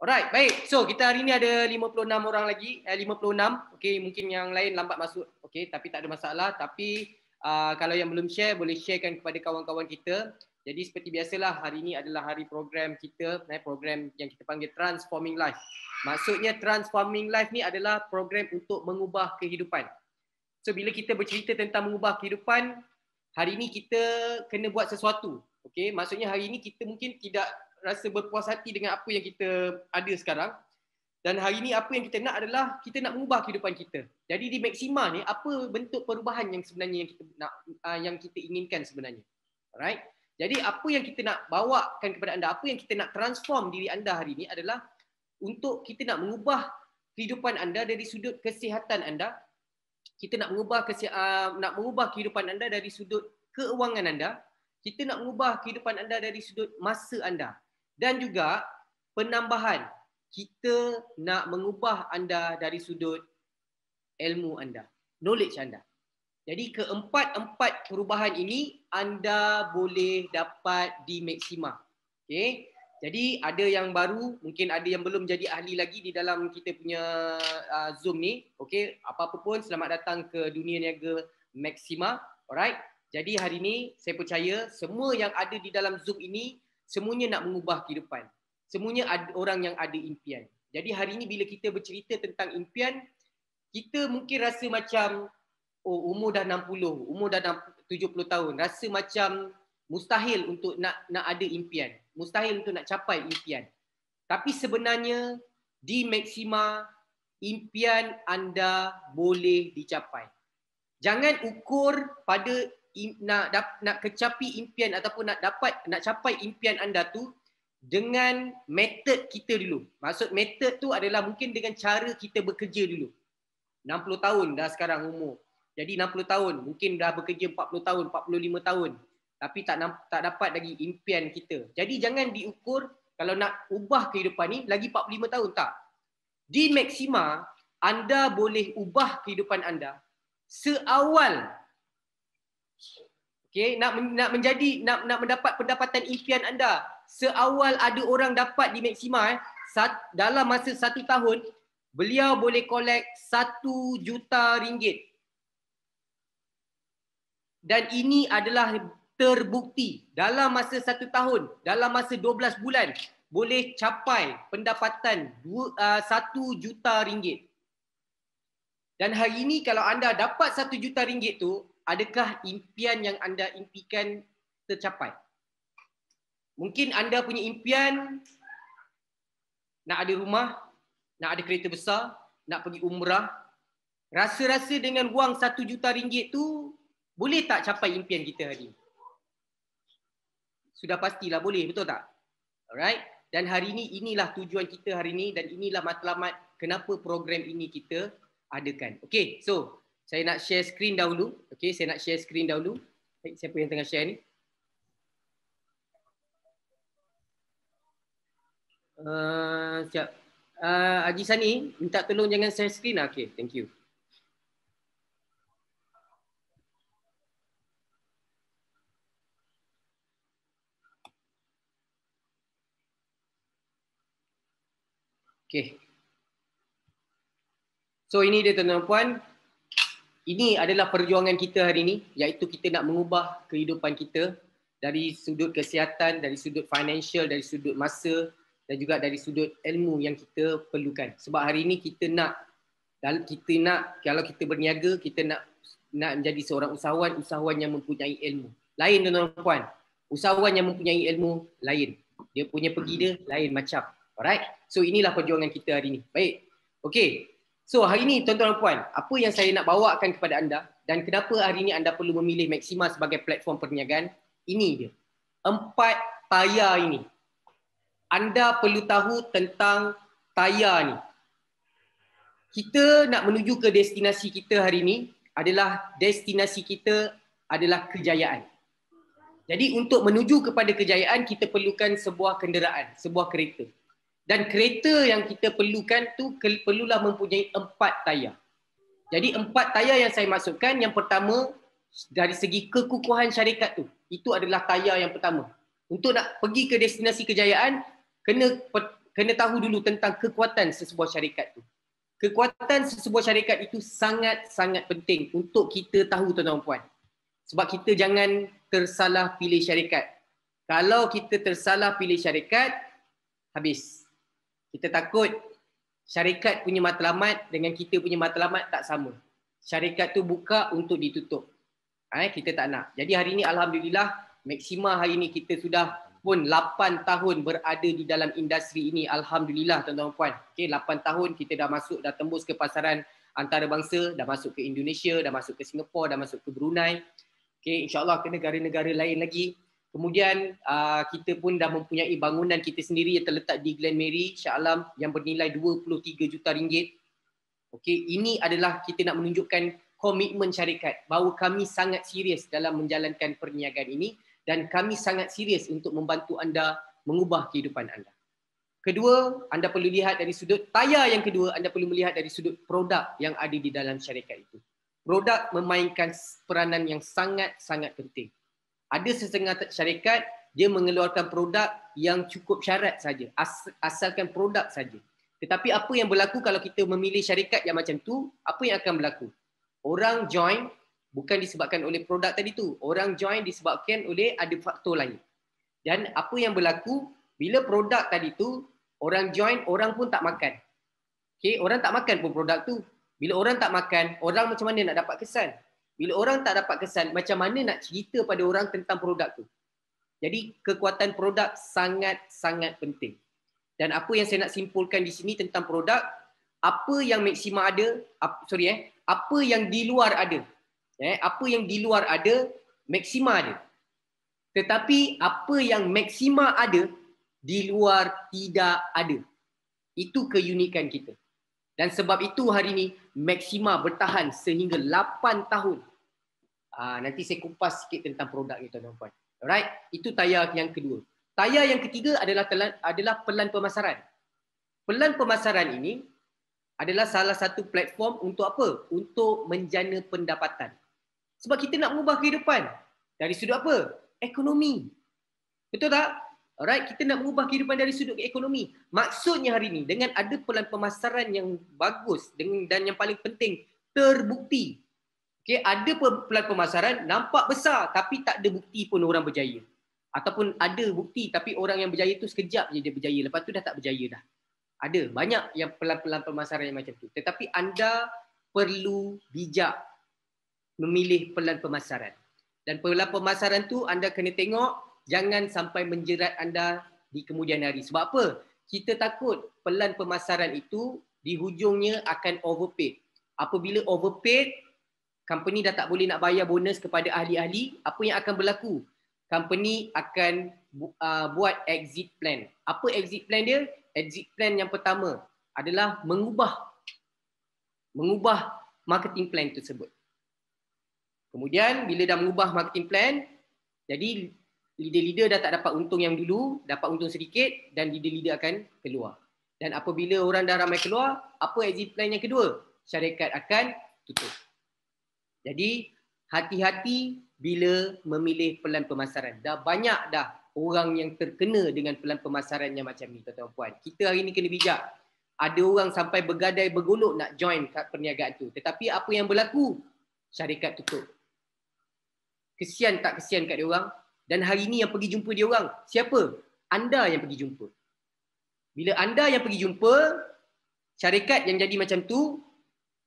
Alright, baik. So, kita hari ni ada 56 orang lagi. 56. Okay, mungkin yang lain lambat masuk. Okay, tapi tak ada masalah. Tapi kalau yang belum share, boleh sharekan kepada kawan-kawan kita. Jadi seperti biasalah, hari ini adalah hari program kita, program yang kita panggil Transforming Life. Maksudnya Transforming Life ni adalah program untuk mengubah kehidupan. So, bila kita bercerita tentang mengubah kehidupan, hari ini kita kena buat sesuatu. Okay, maksudnya hari ini kita mungkin tidak rasa berpuas hati dengan apa yang kita ada sekarang. Dan hari ini apa yang kita nak adalah kita nak mengubah kehidupan kita. Jadi di Maxima ni, apa bentuk perubahan yang sebenarnya yang kita nak, yang kita inginkan sebenarnya. Alright. Jadi apa yang kita nak bawakan kepada anda, apa yang kita nak transform diri anda hari ini adalah untuk kita nak mengubah kehidupan anda dari sudut kesihatan anda. Kita nak mengubah kehidupan anda dari sudut keuangan anda. Kita nak mengubah kehidupan anda dari sudut masa anda. Dan juga penambahan, kita nak mengubah anda dari sudut ilmu anda, knowledge anda. Jadi keempat-empat perubahan ini anda boleh dapat di Maxima. Okay? Jadi ada yang baru, mungkin ada yang belum jadi ahli lagi di dalam kita punya Zoom ni. Okay? Apa-apa pun, selamat datang ke Dunia Niaga Maxima. Alright? Jadi hari ini saya percaya semua yang ada di dalam Zoom ini semuanya nak mengubah kehidupan. Semuanya ada orang yang ada impian. Jadi hari ini bila kita bercerita tentang impian, kita mungkin rasa macam umur dah 60, umur dah 70 tahun, rasa macam mustahil untuk nak ada impian. Mustahil untuk nak capai impian. Tapi sebenarnya di Maxima impian anda boleh dicapai. Jangan ukur pada nak kecapi impian ataupun nak capai impian anda tu dengan metod kita dulu. Maksud metod tu adalah mungkin dengan cara kita bekerja dulu. 60 tahun dah sekarang umur. Jadi 60 tahun, mungkin dah bekerja 40 tahun, 45 tahun. Tapi tak dapat lagi impian kita. Jadi jangan diukur kalau nak ubah kehidupan ni lagi 45 tahun, tak. Di Maxima, anda boleh ubah kehidupan anda seawal. Okay, nak mendapat pendapatan impian anda seawal ada orang dapat di Maxima dalam masa 1 tahun, beliau boleh collect 1 juta ringgit. Dan ini adalah terbukti dalam masa 1 tahun, dalam masa 12 bulan boleh capai pendapatan 1 juta ringgit. Dan hari ini kalau anda dapat 1 juta ringgit tu, adakah impian yang anda impikan tercapai? Mungkin anda punya impian nak ada rumah, nak ada kereta besar, nak pergi umrah. Rasa-rasa dengan wang 1 juta ringgit tu, boleh tak capai impian kita hari ini? Sudah pastilah boleh, betul tak? Alright. Dan hari ini, inilah tujuan kita hari ini dan inilah matlamat kenapa program ini kita adakan. Okay, so saya nak share screen dahulu. Okay, saya nak share screen dahulu. Baik, siapa yang tengah share ni? Siap. Haji Sani, minta tolong jangan share screen lah. Okay, thank you. Okay. So ini dia tuan-tuan dan puan. Ini adalah perjuangan kita hari ini, iaitu kita nak mengubah kehidupan kita dari sudut kesihatan, dari sudut financial, dari sudut masa dan juga dari sudut ilmu yang kita perlukan. Sebab hari ini kita nak kalau kita berniaga, kita nak menjadi seorang usahawan yang mempunyai ilmu. Lain tuan-tuan dan puan. Usahawan yang mempunyai ilmu lain. Dia punya pergi dia lain macam. Alright? So inilah perjuangan kita hari ini. Baik. Okey. So hari ini tuan-tuan dan puan, apa yang saya nak bawakan kepada anda dan kenapa hari ini anda perlu memilih Maxima sebagai platform perniagaan, ini dia. 4 tayar ini. Anda perlu tahu tentang tayar ni. Kita nak menuju ke destinasi kita hari ini adalah kejayaan. Jadi untuk menuju kepada kejayaan kita perlukan sebuah kenderaan, sebuah kereta. Dan kereta yang kita perlukan tu perlulah mempunyai 4 tayar. Jadi 4 tayar yang saya maksudkan, yang pertama dari segi kekukuhan syarikat tu, itu adalah tayar yang pertama. Untuk nak pergi ke destinasi kejayaan, kena kena tahu dulu tentang kekuatan sesebuah syarikat tu. Kekuatan sesebuah syarikat itu sangat-sangat penting untuk kita tahu, tuan-tuan puan. Sebab kita jangan tersalah pilih syarikat. Kalau kita tersalah pilih syarikat, habis. Kita takut syarikat punya matlamat dengan kita punya matlamat tak sama. Syarikat tu buka untuk ditutup. Kita tak nak. Jadi hari ini alhamdulillah, Maxima hari ini kita sudah pun 8 tahun berada di dalam industri ini. Alhamdulillah tuan-tuan puan. 8 tahun kita dah masuk, dah tembus ke pasaran antarabangsa, dah masuk ke Indonesia, dah masuk ke Singapura, dah masuk ke Brunei. InsyaAllah ke negara-negara lain lagi. Kemudian kita pun dah mempunyai bangunan kita sendiri yang terletak di Glen Mary, Shah Alam, yang bernilai 23 juta ringgit. Ini adalah kita nak menunjukkan komitmen syarikat bahawa kami sangat serius dalam menjalankan perniagaan ini dan kami sangat serius untuk membantu anda mengubah kehidupan anda. Kedua, anda perlu lihat dari sudut tayar yang kedua, anda perlu melihat dari sudut produk yang ada di dalam syarikat itu. Produk memainkan peranan yang sangat-sangat penting. Ada setengah syarikat, dia mengeluarkan produk yang cukup syarat saja, asalkan produk saja. Tetapi apa yang berlaku kalau kita memilih syarikat yang macam tu, apa yang akan berlaku? Orang join bukan disebabkan oleh produk tadi tu. Orang join disebabkan oleh ada faktor lain. Dan apa yang berlaku, bila produk tadi tu, orang join, orang pun tak makan. Orang tak makan pun produk tu. Bila orang tak makan, orang macam mana nak dapat kesan? Bila orang tak dapat kesan, macam mana nak cerita pada orang tentang produk tu? Jadi kekuatan produk sangat-sangat penting. Dan apa yang saya nak simpulkan di sini tentang produk, apa yang Maxima ada, apa yang di luar ada. Apa yang di luar ada, Maxima ada. Tetapi apa yang Maxima ada, di luar tidak ada. Itu keunikan kita. Dan sebab itu hari ini, Maxima bertahan sehingga 8 tahun. Nanti saya kupas sikit tentang produk ni tuan-tuan puan. Alright, itu tayar yang kedua. Tayar yang ketiga adalah pelan pemasaran. Pelan pemasaran ini adalah salah satu platform untuk apa? Untuk menjana pendapatan. Sebab kita nak mengubah kehidupan. Dari sudut apa? Ekonomi. Betul tak? Alright, kita nak mengubah kehidupan dari sudut ekonomi. Maksudnya hari ini, dengan ada pelan pemasaran yang bagus dan yang paling penting, terbukti. Ada pelan pemasaran, nampak besar tapi tak ada bukti pun orang berjaya. Ataupun ada bukti tapi orang yang berjaya tu sekejap je dia berjaya. Lepas tu dah tak berjaya dah. Ada banyak yang pelan-pelan pemasaran yang macam tu. Tetapi anda perlu bijak memilih pelan pemasaran. Dan pelan pemasaran tu anda kena tengok jangan sampai menjerat anda di kemudian hari. Sebab apa? Kita takut pelan pemasaran itu di hujungnya akan overpaid. Apabila overpaid, company dah tak boleh nak bayar bonus kepada ahli-ahli, apa yang akan berlaku? Company akan buat exit plan. Apa exit plan dia? Exit plan yang pertama adalah mengubah marketing plan tersebut. Kemudian bila dah mengubah marketing plan, jadi leader-leader dah tak dapat untung yang dulu, dapat untung sedikit dan leader-leader akan keluar. Dan apabila orang dah ramai keluar, apa exit plan yang kedua? Syarikat akan tutup. Jadi hati-hati bila memilih pelan pemasaran. Dah banyak dah orang yang terkena dengan pelan pemasaran yang macam ni, tuan-tuan puan. Kita hari ni kena bijak. Ada orang sampai bergadai bergolok nak join kat perniagaan tu. Tetapi apa yang berlaku? Syarikat tutup. Kesian tak kesian kat dia orang? Dan hari ni yang pergi jumpa dia orang, siapa? Anda yang pergi jumpa. Bila anda yang pergi jumpa, syarikat yang jadi macam tu,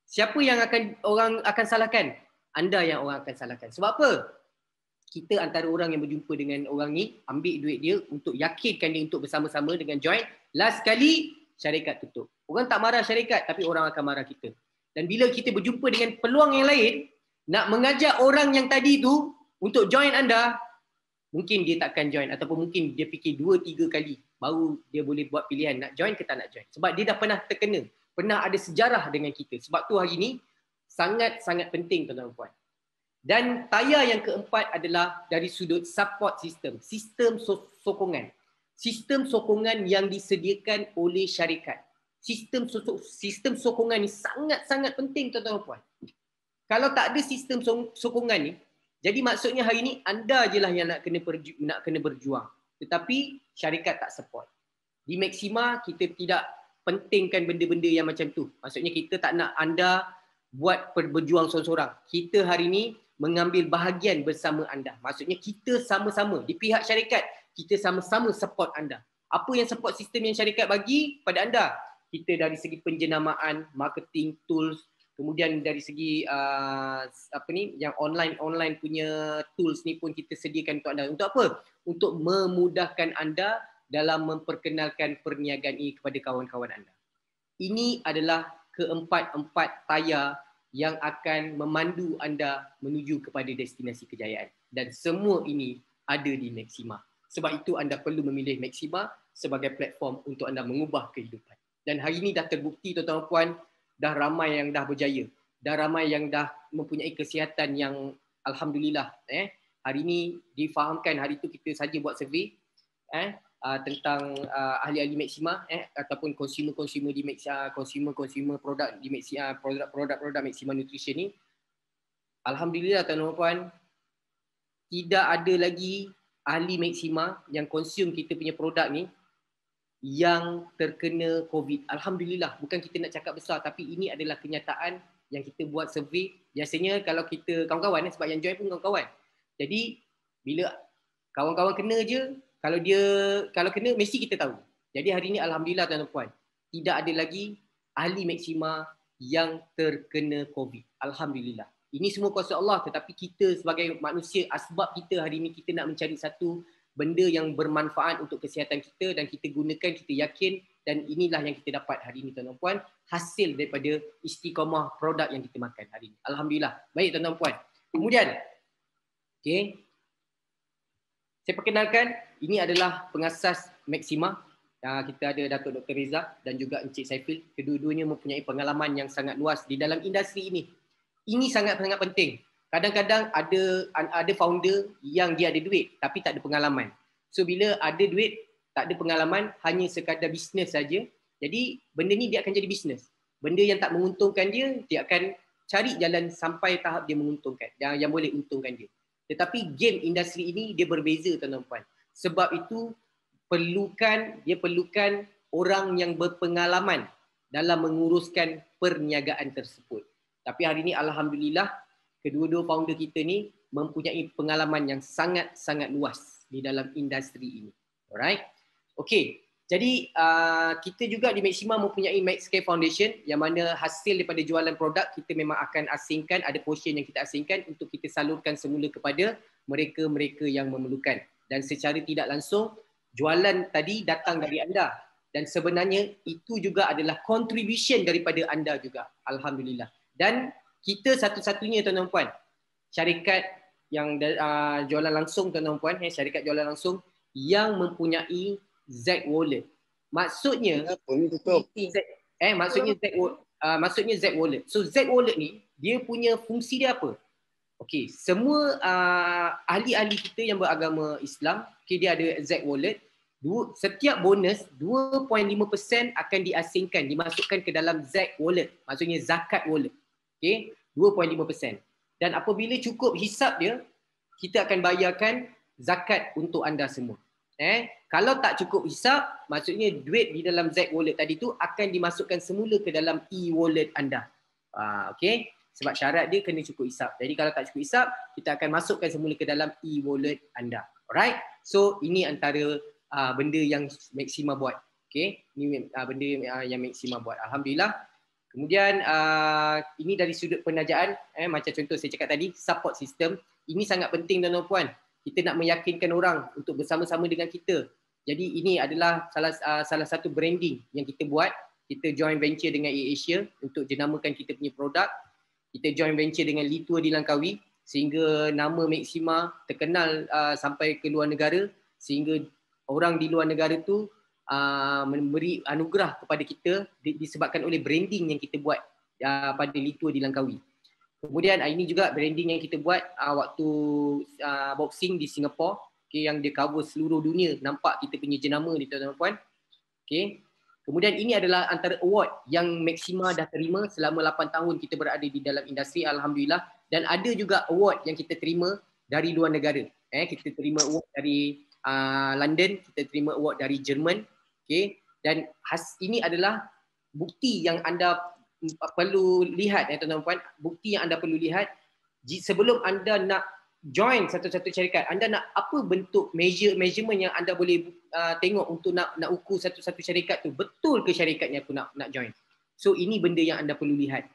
siapa yang orang akan salahkan? Anda yang orang akan salahkan. Sebab apa? Kita antara orang yang berjumpa dengan orang ni, ambil duit dia untuk yakinkan dia untuk bersama-sama dengan join. Last kali, syarikat tutup. Orang tak marah syarikat, tapi orang akan marah kita. Dan bila kita berjumpa dengan peluang yang lain, nak mengajak orang yang tadi tu untuk join anda, mungkin dia takkan join. Ataupun mungkin dia fikir 2-3 kali baru dia boleh buat pilihan nak join ke tak nak join. Sebab dia dah pernah terkena. Pernah ada sejarah dengan kita. Sebab tu hari ni, sangat-sangat penting tuan-tuan puan. Dan tayar yang keempat adalah dari sudut support system. Sistem sokongan. Sistem sokongan yang disediakan oleh syarikat. Sistem sokongan ni sangat-sangat penting tuan-tuan puan. Kalau tak ada sistem sokongan ni, jadi maksudnya hari ni anda je lah yang nak kena berjuang. Tetapi syarikat tak support. Di Maxima kita tidak pentingkan benda-benda yang macam tu. Maksudnya kita tak nak anda buat berjuang seorang-seorang. Kita hari ni mengambil bahagian bersama anda. Maksudnya kita sama-sama di pihak syarikat, kita sama-sama support anda. Apa yang support sistem yang syarikat bagi pada anda? Kita dari segi penjenamaan, marketing, tools, kemudian dari segi yang online punya tools ni pun kita sediakan untuk anda. Untuk apa? Untuk memudahkan anda dalam memperkenalkan perniagaan ini kepada kawan-kawan anda. Ini adalah keempat-empat tayar yang akan memandu anda menuju kepada destinasi kejayaan. Dan semua ini ada di Maxima. Sebab itu anda perlu memilih Maxima sebagai platform untuk anda mengubah kehidupan. Dan hari ini dah terbukti tuan-tuan dan puan, dah ramai yang dah berjaya. Dah ramai yang dah mempunyai kesihatan yang alhamdulillah. Hari ini difahamkan, hari itu kita saja buat survey tentang ahli-ahli Maxima ataupun consumer di Maxima, consumer produk di Maxima, produk-produk Maxima Nutrition ni, alhamdulillah tuan-tuan dan puan, tidak ada lagi ahli Maxima yang consume kita punya produk ni yang terkena COVID. Alhamdulillah, bukan kita nak cakap besar, tapi ini adalah kenyataan yang kita buat survey. Biasanya kalau kita kawan-kawan, sebab yang join pun kawan-kawan. Jadi bila kawan-kawan kena je, kalau kena mesti kita tahu. Jadi hari ini alhamdulillah tuan-tuan puan, tidak ada lagi ahli Maxima yang terkena COVID. Alhamdulillah. Ini semua kuasa Allah, tetapi kita sebagai manusia, asbab kita hari ini kita nak mencari satu benda yang bermanfaat untuk kesihatan kita dan kita gunakan, kita yakin, dan inilah yang kita dapat hari ini tuan-tuan puan, hasil daripada istiqamah produk yang kita makan hari ini. Alhamdulillah. Baik tuan-tuan puan. Kemudian, okey, saya perkenalkan, ini adalah pengasas Maxima. Kita ada Datuk Dr. Reza dan juga Encik Saiful. Kedua-duanya mempunyai pengalaman yang sangat luas di dalam industri ini. Ini sangat-sangat penting. Kadang-kadang ada founder yang dia ada duit tapi tak ada pengalaman. So bila ada duit, tak ada pengalaman, hanya sekadar bisnes saja. Jadi benda ni dia akan jadi bisnes. Benda yang tak menguntungkan dia akan cari jalan sampai tahap dia menguntungkan, yang boleh untungkan dia. Tetapi game industri ini dia berbeza tuan-tuan puan. Sebab itu dia perlukan orang yang berpengalaman dalam menguruskan perniagaan tersebut. Tapi hari ini alhamdulillah kedua-dua founder kita ni mempunyai pengalaman yang sangat-sangat luas di dalam industri ini. Alright? Okey. Jadi kita juga di Maxima mempunyai Maxcare Foundation yang mana hasil daripada jualan produk kita memang akan asingkan, ada portion yang kita asingkan untuk kita salurkan semula kepada mereka-mereka yang memerlukan. Dan secara tidak langsung jualan tadi datang dari anda dan sebenarnya itu juga adalah contribution daripada anda juga. Alhamdulillah. Dan kita satu-satunya tuan-tuan puan, syarikat yang jualan langsung tuan-tuan puan, syarikat jualan langsung yang mempunyai Z Wallet. Maksudnya maksudnya Z Wallet. So Z Wallet ni dia punya fungsi dia apa? Okey, semua ahli-ahli kita yang beragama Islam, okey, dia ada Z Wallet. Setiap bonus 2.5% akan diasingkan, dimasukkan ke dalam Z Wallet. Maksudnya zakat wallet. Okey, 2.5%. Dan apabila cukup hisap dia, kita akan bayarkan zakat untuk anda semua. Kalau tak cukup hisap, maksudnya duit di dalam Z Wallet tadi tu akan dimasukkan semula ke dalam e-wallet anda. Okey, sebab syarat dia kena cukup hisap. Jadi kalau tak cukup hisap, kita akan masukkan semula ke dalam e-wallet anda. Alright? So ini antara benda yang Maxima buat. Okey, ini benda yang Maxima buat. Alhamdulillah. Kemudian ini dari sudut penajaan, macam contoh saya cakap tadi, support system. Ini sangat penting tuan-tuan puan. Kita nak meyakinkan orang untuk bersama-sama dengan kita. Jadi ini adalah salah satu branding yang kita buat. Kita joint venture dengan AirAsia untuk jenamakan kita punya produk. Kita joint venture dengan Litua di Langkawi sehingga nama Maxima terkenal sampai ke luar negara, sehingga orang di luar negara tu memberi anugerah kepada kita disebabkan oleh branding yang kita buat pada Litua di Langkawi. Kemudian ini juga branding yang kita buat waktu boxing di Singapura, okay, yang dia cover seluruh dunia, nampak kita punya jenama ni tuan-tuan puan. Okay. Kemudian ini adalah antara award yang Maxima dah terima selama 8 tahun kita berada di dalam industri, alhamdulillah. Dan ada juga award yang kita terima dari luar negara. Kita terima award dari London, kita terima award dari Jerman, Okay? Dan ini adalah bukti yang anda perlu lihat, tuan-tuan dan puan. Bukti yang anda perlu lihat sebelum anda nak join satu-satu syarikat. Anda nak apa bentuk measurement yang anda boleh tengok untuk nak ukur satu-satu syarikat tu betul ke syarikatnya aku nak join. So ini benda yang anda perlu lihat.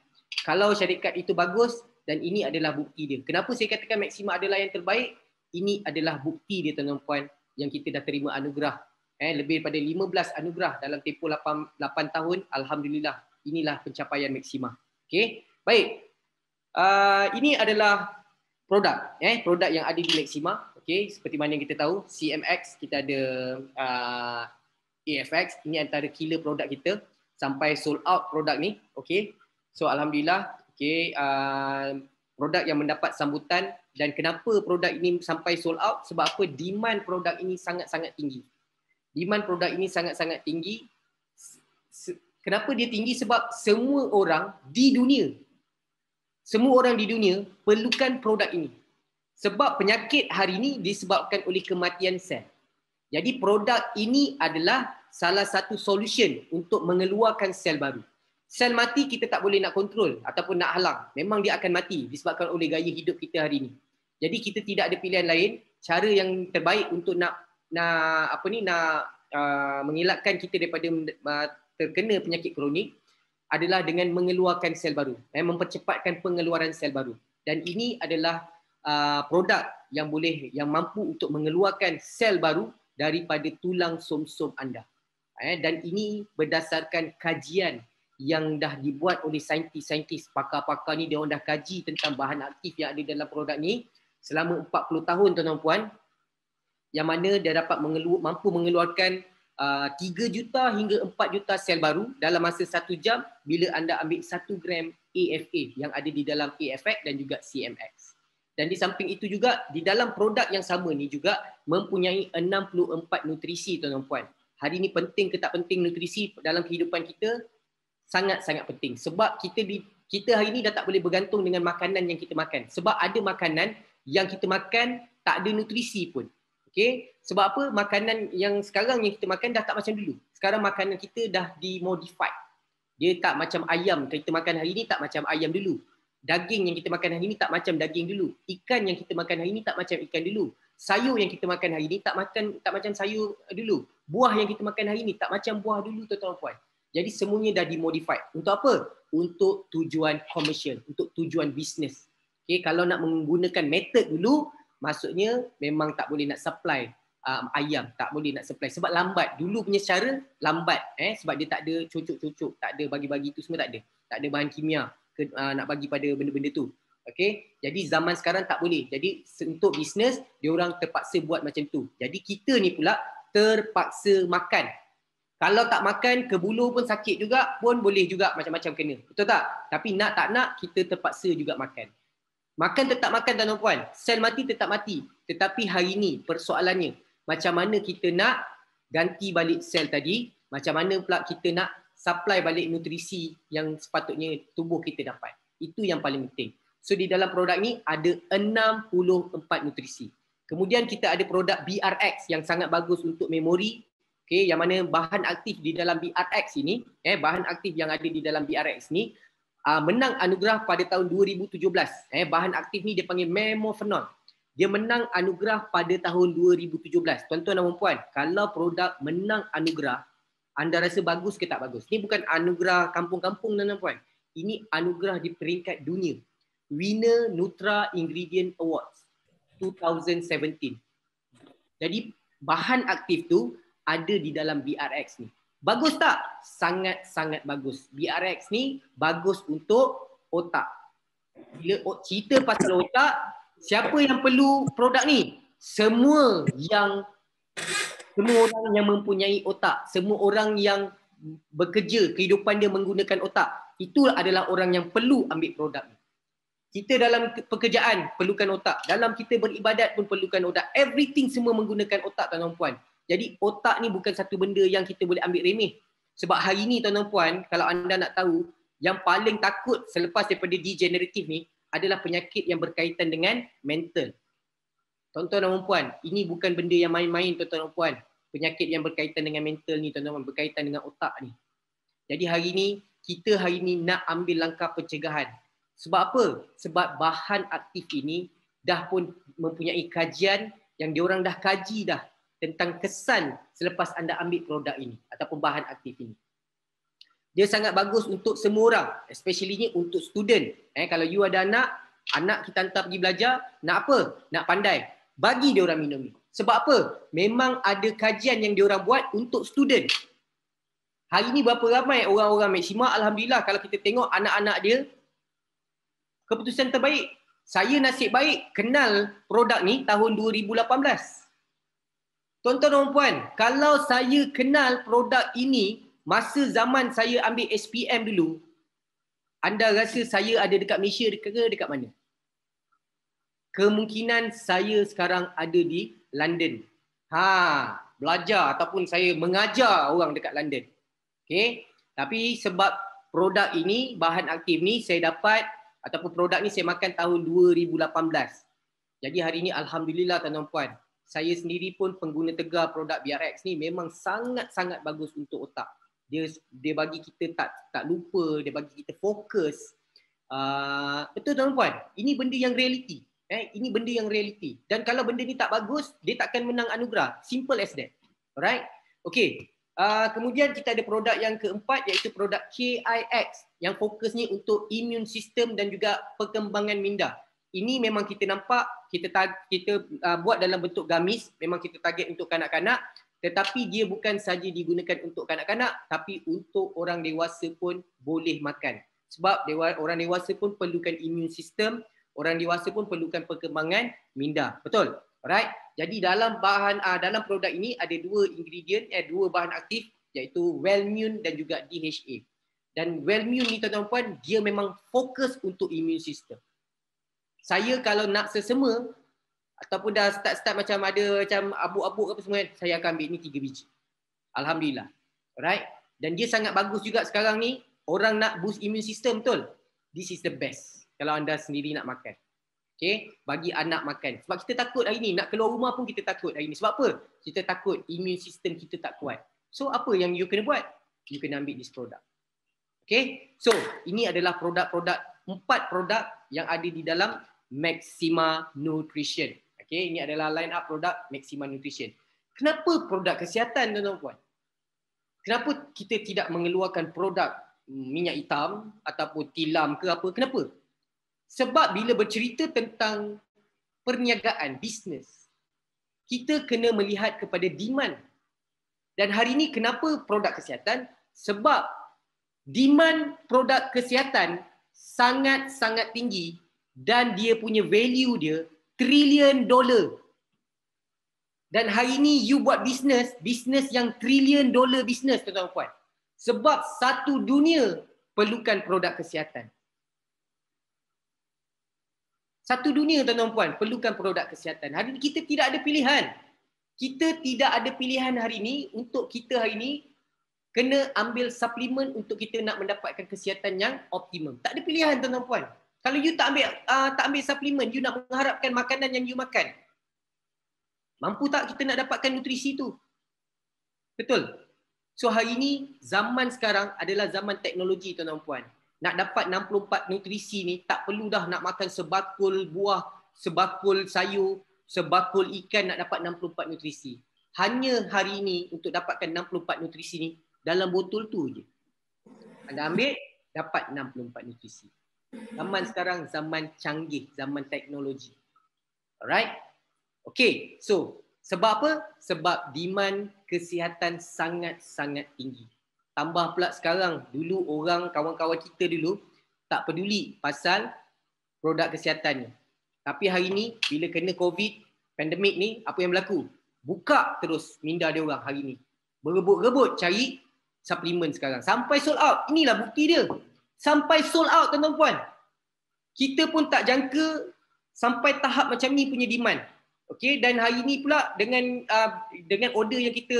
Kalau syarikat itu bagus dan ini adalah bukti dia. Kenapa saya katakan Maxima adalah yang terbaik? Ini adalah bukti dia, tuan-tuan dan puan, yang kita dah terima anugerah. Lebih daripada 15 anugerah dalam tempoh 8 tahun. Alhamdulillah, inilah pencapaian Maxima. Okay, baik. Ini adalah produk, produk yang ada di Maxima. Okay, seperti mana yang kita tahu, CMX, kita ada AFX. Ini antara killer produk kita sampai sold out produk ni. Okay, so alhamdulillah. Okay, produk yang mendapat sambutan. Dan kenapa produk ini sampai sold out? Sebab apa? Demand produk ini sangat-sangat tinggi. Demand produk ini sangat-sangat tinggi. Kenapa dia tinggi? Sebab semua orang di dunia perlukan produk ini. Sebab penyakit hari ini disebabkan oleh kematian sel. Jadi produk ini adalah salah satu solution untuk mengeluarkan sel baru. Sel mati kita tak boleh nak kontrol ataupun nak halang. Memang dia akan mati disebabkan oleh gaya hidup kita hari ini. Jadi kita tidak ada pilihan lain. Cara yang terbaik untuk mengelakkan kita daripada terkena penyakit kronik adalah dengan mengeluarkan sel baru, mempercepatkan pengeluaran sel baru. Dan ini adalah produk yang mampu untuk mengeluarkan sel baru daripada tulang som-som anda. Dan ini berdasarkan kajian yang dah dibuat oleh saintis-saintis, pakar-pakar ni, dia orang dah kaji tentang bahan aktif yang ada dalam produk ni selama 40 tahun, tuan-tuan puan, yang mana dia dapat mampu mengeluarkan 3 juta hingga 4 juta sel baru dalam masa 1 jam bila anda ambil 1 gram AFA yang ada di dalam AFX dan juga CMX. Dan di samping itu juga, di dalam produk yang sama ni juga mempunyai 64 nutrisi, tuan-tuan puan. Hari ini penting ke tak penting nutrisi dalam kehidupan kita? Sangat-sangat penting. Sebab kita hari ini dah tak boleh bergantung dengan makanan yang kita makan. Sebab ada makanan yang kita makan tak ada nutrisi pun. Okay? Sebab apa? Makanan yang sekarang yang kita makan dah tak macam dulu. Sekarang makanan kita dah dimodified. Dia tak macam ayam kita makan hari ini, tak macam ayam dulu. Daging yang kita makan hari ini tak macam daging dulu. Ikan yang kita makan hari ini tak macam ikan dulu. Sayur yang kita makan hari ini tak macam sayur dulu. Buah yang kita makan hari ini tak macam buah dulu, tuan-tuan puan. Jadi semuanya dah dimodified. Untuk apa? Untuk tujuan komersial, untuk tujuan bisnes. Okay, kalau nak menggunakan method dulu, maksudnya memang tak boleh nak supply ayam, tak boleh nak supply sebab lambat. Dulu punya cara lambat, sebab dia tak ada cucuk-cucuk, tak ada bagi-bagi tu semua, tak ada. Tak ada bahan kimia nak bagi pada benda-benda tu. Okay, jadi zaman sekarang tak boleh. Jadi untuk bisnes, diorang terpaksa buat macam tu. Jadi kita ni pula terpaksa makan. Kalau tak makan, ke bulu pun sakit juga, pun boleh juga macam-macam kena. Betul tak? Tapi nak tak nak, kita terpaksa juga makan. Makan tetap makan, tuan-tuan puan. Sel mati tetap mati. Tetapi hari ini persoalannya, macam mana kita nak ganti balik sel tadi, macam mana pula kita nak supply balik nutrisi yang sepatutnya tubuh kita dapat. Itu yang paling penting. So di dalam produk ni ada 64 nutrisi. Kemudian kita ada produk BRX yang sangat bagus untuk memori. Okay, yang mana bahan aktif di dalam BRX ini, bahan aktif yang ada di dalam BRX ni menang anugerah pada tahun 2017. Bahan aktif ni dia panggil memofenol. Dia menang anugerah pada tahun 2017. Tuan-tuan dan puan, kalau produk menang anugerah, anda rasa bagus ke tak bagus? Ini bukan anugerah kampung-kampung, tuan-tuan dan puan. Ini anugerah di peringkat dunia. Winner Nutra Ingredient Awards 2017. Jadi bahan aktif tu ada di dalam BRX ni. Bagus tak? Sangat-sangat bagus. BRX ni bagus untuk otak. Bila cerita pasal otak, siapa yang perlu produk ni? Semua orang yang mempunyai otak, semua orang yang bekerja, kehidupan dia menggunakan otak, itu adalah orang yang perlu ambil produk ni. Kita dalam pekerjaan perlukan otak, dalam kita beribadat pun perlukan otak. Everything semua menggunakan otak, tuan-tuan puan. Jadi otak ni bukan satu benda yang kita boleh ambil remeh. Sebab hari ni, tuan-tuan puan, kalau anda nak tahu, yang paling takut selepas daripada degeneratif ni adalah penyakit yang berkaitan dengan mental. Tuan-tuan dan puan, ini bukan benda yang main-main, tuan-tuan dan puan. penyakit yang berkaitan dengan mental ni tuan-tuan, berkaitan dengan otak ni. Jadi hari ni kita nak ambil langkah pencegahan. Sebab apa? Sebab bahan aktif ini dah pun mempunyai kajian yang diorang dah kaji dah tentang kesan selepas anda ambil produk ini ataupun bahan aktif ini. Dia sangat bagus untuk semua orang, especially untuk student. Kalau you ada anak kita hantar pergi belajar, nak apa? Nak pandai. Bagi dia orang minum ni. Sebab apa? Memang ada kajian yang dia orang buat untuk student. Hari ni berapa ramai orang-orang Maxima, alhamdulillah kalau kita tengok anak-anak dia, keputusan terbaik. Saya nasib baik kenal produk ni tahun 2018. Tuan-tuan dan puan, kalau saya kenal produk ini masa zaman saya ambil SPM dulu, anda rasa saya ada dekat Malaysia ke dekat mana? Kemungkinan saya sekarang ada di London. Belajar ataupun saya mengajar orang dekat London. Okay? Tapi sebab produk ini, bahan aktif ni saya dapat ataupun produk ni saya makan tahun 2018. Jadi hari ni alhamdulillah tuan-tuan puan, saya sendiri pun pengguna tegar produk BRX ni memang sangat-sangat bagus untuk otak. Dia bagi kita tak lupa, dia bagi kita fokus. Betul tuan-tuan puan, ini benda yang reality. Ini benda yang reality. Dan kalau benda ni tak bagus, dia takkan menang anugerah. Simple as that. Alright? Okay. Kemudian kita ada produk yang keempat iaitu produk KIX yang fokus ni untuk immune system dan juga perkembangan minda. Ini memang kita nampak, kita buat dalam bentuk gamis, memang kita target untuk kanak-kanak, tetapi dia bukan saja digunakan untuk kanak-kanak, tapi untuk orang dewasa pun boleh makan. Sebab orang dewasa pun perlukan immune system, orang dewasa pun perlukan perkembangan minda. Betul? Alright. Jadi dalam dalam produk ini ada dua ingredient, dua bahan aktif iaitu Wellmune dan juga DHA. Dan Wellmune ni tuan-tuan puan, dia memang fokus untuk immune system. Saya kalau nak sesama ataupun dah start macam ada macam abuk-abuk apa semua, saya akan ambil ni 3 biji. Alhamdulillah. Alright. Dan dia sangat bagus juga sekarang ni, orang nak boost immune system, betul? This is the best kalau anda sendiri nak makan. Okay, bagi anak makan. Sebab kita takut hari ni, nak keluar rumah pun kita takut hari ni. Sebab apa? Kita takut immune system kita tak kuat. So apa yang you kena buat? You kena ambil this product. Okay, so ini adalah produk-produk, 4 produk yang ada di dalam Maxima Nutrition. Okay, ini adalah line up produk Maxima Nutrition. Kenapa produk kesihatan tuan-tuan puan? Kenapa kita tidak mengeluarkan produk minyak hitam ataupun tilam ke apa? Kenapa? Sebab bila bercerita tentang perniagaan, bisnes, kita kena melihat kepada demand. Dan hari ini kenapa produk kesihatan? Sebab demand produk kesihatan sangat-sangat tinggi dan dia punya value dia $1 trillion. Dan hari ini you buat bisnes yang $1 trillion bisnes tuan-tuan puan. Sebab satu dunia perlukan produk kesihatan. Satu dunia tuan-tuan puan perlukan produk kesihatan. Hari ini kita tidak ada pilihan. Kita tidak ada pilihan hari ini untuk kita hari ini kena ambil suplemen untuk kita nak mendapatkan kesihatan yang optimum. Tak ada pilihan tuan-tuan puan. Kalau you tak ambil suplemen, you nak mengharapkan makanan yang you makan. Mampu tak kita nak dapatkan nutrisi tu? Betul? So hari ini zaman sekarang adalah zaman teknologi tuan-tuan puan. Nak dapat 64 nutrisi ni tak perlu dah nak makan sebakul buah, sebakul sayur, sebakul ikan nak dapat 64 nutrisi. Hanya hari ini untuk dapatkan 64 nutrisi ni dalam botol tu je. Anda ambil, dapat 64 nutrisi. Zaman sekarang zaman canggih, zaman teknologi. Alright? Okay, so sebab apa? Sebab demand kesihatan sangat-sangat tinggi. Tambah pula sekarang, dulu orang, kawan-kawan kita dulu tak peduli pasal produk kesihatan ni. Tapi hari ni, bila kena COVID, pandemik ni, apa yang berlaku? Buka terus minda dia orang hari ni. Berebut-rebut cari suplemen sekarang. Sampai sold out. Inilah bukti dia. Sampai sold out tuan-tuan puan. Kita pun tak jangka sampai tahap macam ni punya demand. Okay, dan hari ni pula dengan order yang kita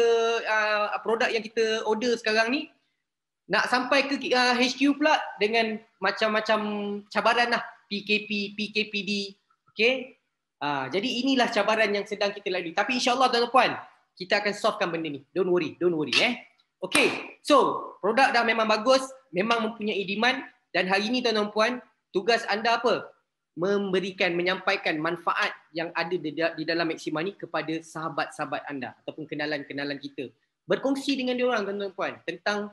produk yang kita order sekarang ni nak sampai ke HQ pula dengan macam-macam cabaran lah, PKP, PKPD. Okay, jadi inilah cabaran yang sedang kita lalui. Tapi insyaAllah tuan-tuan puan, kita akan solvekan benda ni. Don't worry Okay, so produk dah memang bagus, memang mempunyai demand, dan hari ni tuan-tuan puan, tugas anda apa? Menyampaikan manfaat yang ada di dalam Maxima ni kepada sahabat-sahabat anda ataupun kenalan-kenalan kita. Berkongsi dengan diorang tuan-tuan puan tentang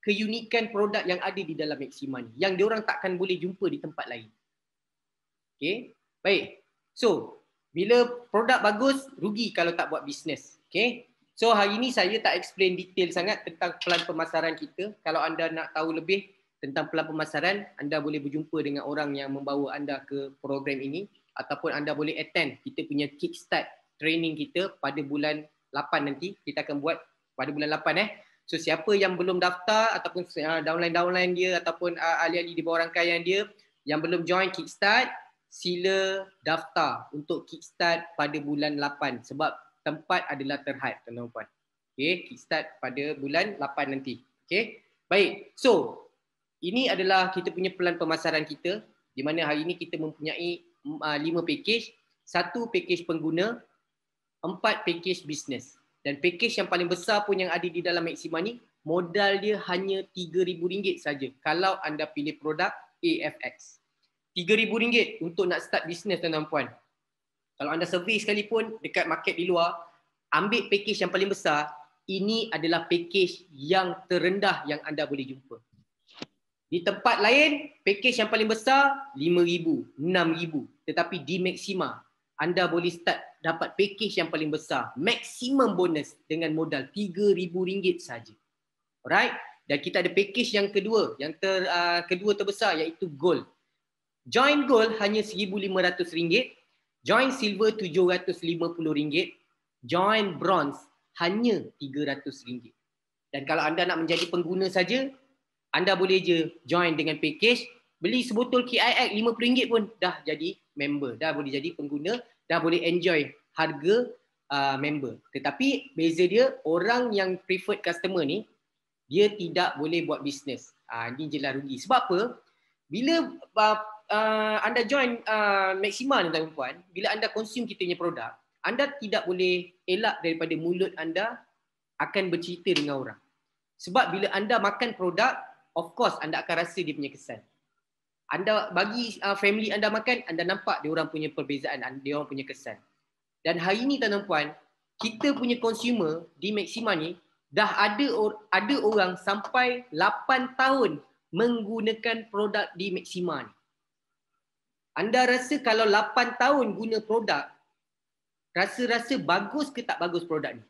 keunikan produk yang ada di dalam Maxima ni, yang diorang takkan boleh jumpa di tempat lain. Okay, baik. So, bila produk bagus, rugi kalau tak buat bisnes. Okay. So hari ini saya tak explain detail sangat tentang pelan pemasaran kita. Kalau anda nak tahu lebih tentang pelan pemasaran, anda boleh berjumpa dengan orang yang membawa anda ke program ini, ataupun anda boleh attend kita punya kickstart training kita pada bulan 8 nanti. Kita akan buat pada bulan 8 So siapa yang belum daftar ataupun downline dia ataupun ahli-ahli di bawah rangkaian dia yang belum join kickstart, sila daftar untuk kickstart pada bulan 8 sebab tempat adalah terhad tuan-tuan puan. Okay, kickstart pada bulan 8 nanti. Okay, baik. So, ini adalah kita punya pelan pemasaran kita, di mana hari ini kita mempunyai 5 package, 1 package pengguna, 4 package bisnes. Dan package yang paling besar pun yang ada di dalam Maxima ni, modal dia hanya RM3,000 saja kalau anda pilih produk AFX. RM3,000 untuk nak start bisnes tuan-tuan puan. Kalau anda survey sekalipun dekat market di luar, ambil package yang paling besar, ini adalah package yang terendah yang anda boleh jumpa. Di tempat lain, package yang paling besar RM5,000, RM6,000. Tetapi di Maxima, anda boleh start dapat package yang paling besar, maximum bonus dengan modal RM3,000 saja. Alright? Dan kita ada package yang kedua, yang kedua terbesar iaitu Gold. Join Gold hanya RM1,500. Join Silver RM750, join Bronze hanya RM300. Dan kalau anda nak menjadi pengguna saja, anda boleh je join dengan package, beli sebotol KIX RM50 pun dah jadi member, dah boleh jadi pengguna, dah boleh enjoy harga member. Tetapi beza dia, orang yang preferred customer ni, dia tidak boleh buat bisnes. Ini je lah rugi. Sebab apa? Bila anda join Maxima ni tuan-tuan puan, bila anda consume kita punya produk, anda tidak boleh elak daripada mulut anda akan bercerita dengan orang. Sebab bila anda makan produk, of course anda akan rasa dia punya kesan. Anda bagi family anda makan, anda nampak dia orang punya perbezaan, dia orang punya kesan. Dan hari ni tuan-tuan puan, kita punya consumer di Maxima ni dah ada orang sampai 8 tahun menggunakan produk di Maxima ni. Anda rasa kalau 8 tahun guna produk, rasa-rasa bagus ke tak bagus produk ni?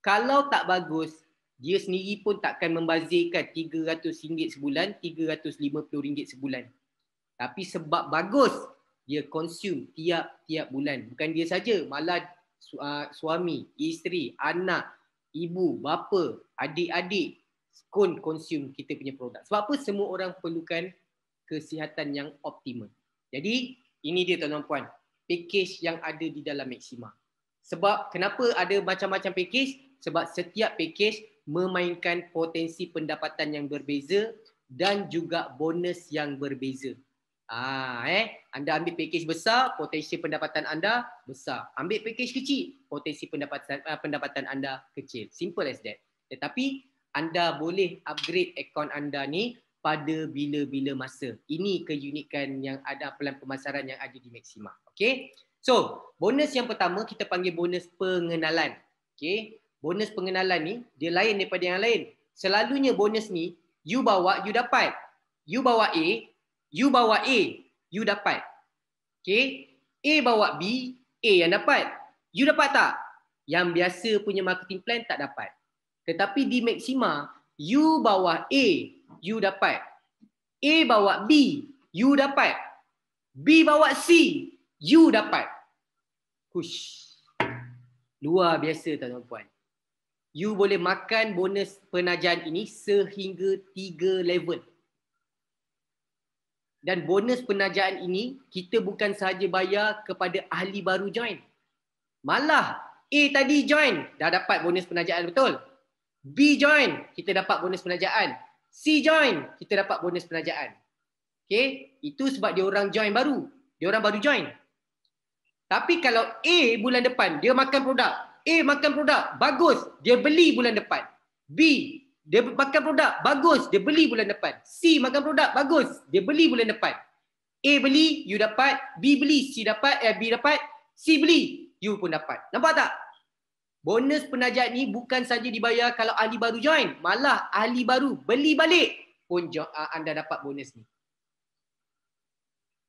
Kalau tak bagus, dia sendiri pun takkan membazirkan RM300 sebulan, RM350 sebulan. Tapi sebab bagus, dia consume tiap-tiap bulan. Bukan dia saja, malah suami, isteri, anak, ibu, bapa, adik-adik pun consume kita punya produk. Sebab apa? Semua orang perlukan kesihatan yang optimal. Jadi, ini dia tuan-tuan puan, package yang ada di dalam Maxima. Sebab kenapa ada macam-macam package? Sebab setiap package memainkan potensi pendapatan yang berbeza dan juga bonus yang berbeza. Anda ambil package besar, potensi pendapatan anda besar. Ambil package kecil, potensi pendapatan anda kecil. Simple as that. Tetapi anda boleh upgrade akaun anda ni pada bila-bila masa. Ini keunikan yang ada pelan pemasaran yang ada di Maxima. Okay. So, bonus yang pertama kita panggil bonus pengenalan. Okay. Bonus pengenalan ni, dia lain daripada yang lain. Selalunya bonus ni, you bawa, you dapat. You bawa A, you bawa A, you dapat. Okay. A bawa B, A yang dapat. You dapat tak? Yang biasa punya marketing plan tak dapat. Tetapi di Maxima, you bawa A, you dapat. A bawa B, you dapat. B bawa C, you dapat. Hush. Luar biasa tuan-tuan puan. You boleh makan bonus penajaan ini sehingga 3 level. Dan bonus penajaan ini kita bukan sahaja bayar kepada ahli baru join. Malah A tadi join, dah dapat bonus penajaan, betul? B join, kita dapat bonus penajaan. C join, kita dapat bonus penajaan. Okay, itu sebab dia orang join baru. Dia orang baru join. Tapi kalau A bulan depan dia makan produk, A makan produk, bagus, dia beli bulan depan. B, dia makan produk, bagus, dia beli bulan depan. C makan produk, bagus, dia beli bulan depan. A beli, you dapat. B beli, B dapat. C beli, you pun dapat. Nampak tak? Bonus penajat ni bukan saja dibayar kalau ahli baru join, malah ahli baru beli balik pun anda dapat bonus ni.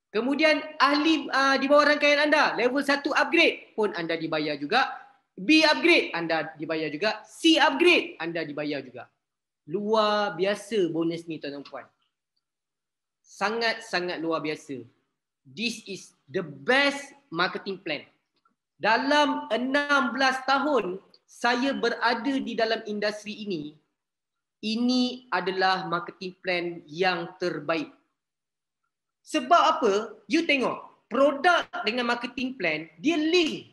Kemudian ahli di bawah rangkaian anda, level 1 upgrade pun anda dibayar juga. B upgrade anda dibayar juga. C upgrade anda dibayar juga. Luar biasa bonus ni tuan-tuan puan. Sangat-sangat luar biasa. This is the best marketing plan. Dalam 16 tahun saya berada di dalam industri ini adalah marketing plan yang terbaik. Sebab apa? You tengok, produk dengan marketing plan, dia link.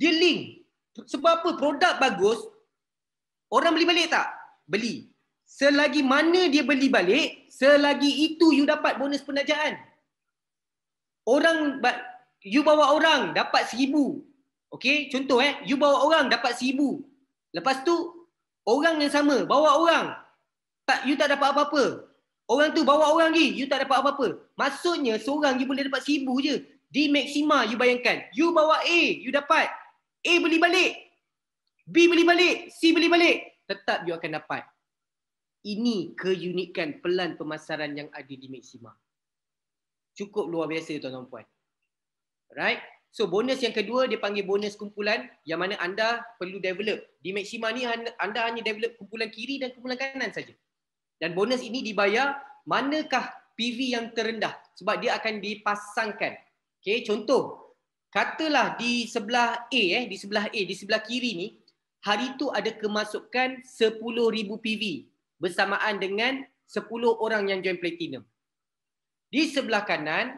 Dia link. Sebab apa? Produk bagus, orang beli balik tak? Beli. Selagi mana dia beli balik, selagi itu you dapat bonus penajaan. You bawa orang dapat 1,000. Okey, contoh you bawa orang dapat 1,000. Lepas tu orang yang sama bawa orang, you tak dapat apa-apa. Orang tu bawa orang lagi, you tak dapat apa-apa. Maksudnya seorang you boleh dapat 1,000 je. Di maksima you bayangkan, you bawa A, you dapat. A beli balik, B beli balik, C beli balik, tetap you akan dapat. Ini keunikan pelan pemasaran yang ada di maksima. Cukup luar biasa tuan-tuan puan. Right? So bonus yang kedua dia panggil bonus kumpulan yang mana anda perlu develop. Di maksima ni anda hanya develop kumpulan kiri dan kumpulan kanan saja. Dan bonus ini dibayar manakah PV yang terendah sebab dia akan dipasangkan. Okey, contoh katalah di sebelah A di sebelah kiri ni hari tu ada kemasukan 10,000 PV bersamaan dengan 10 orang yang join platinum. Di sebelah kanan,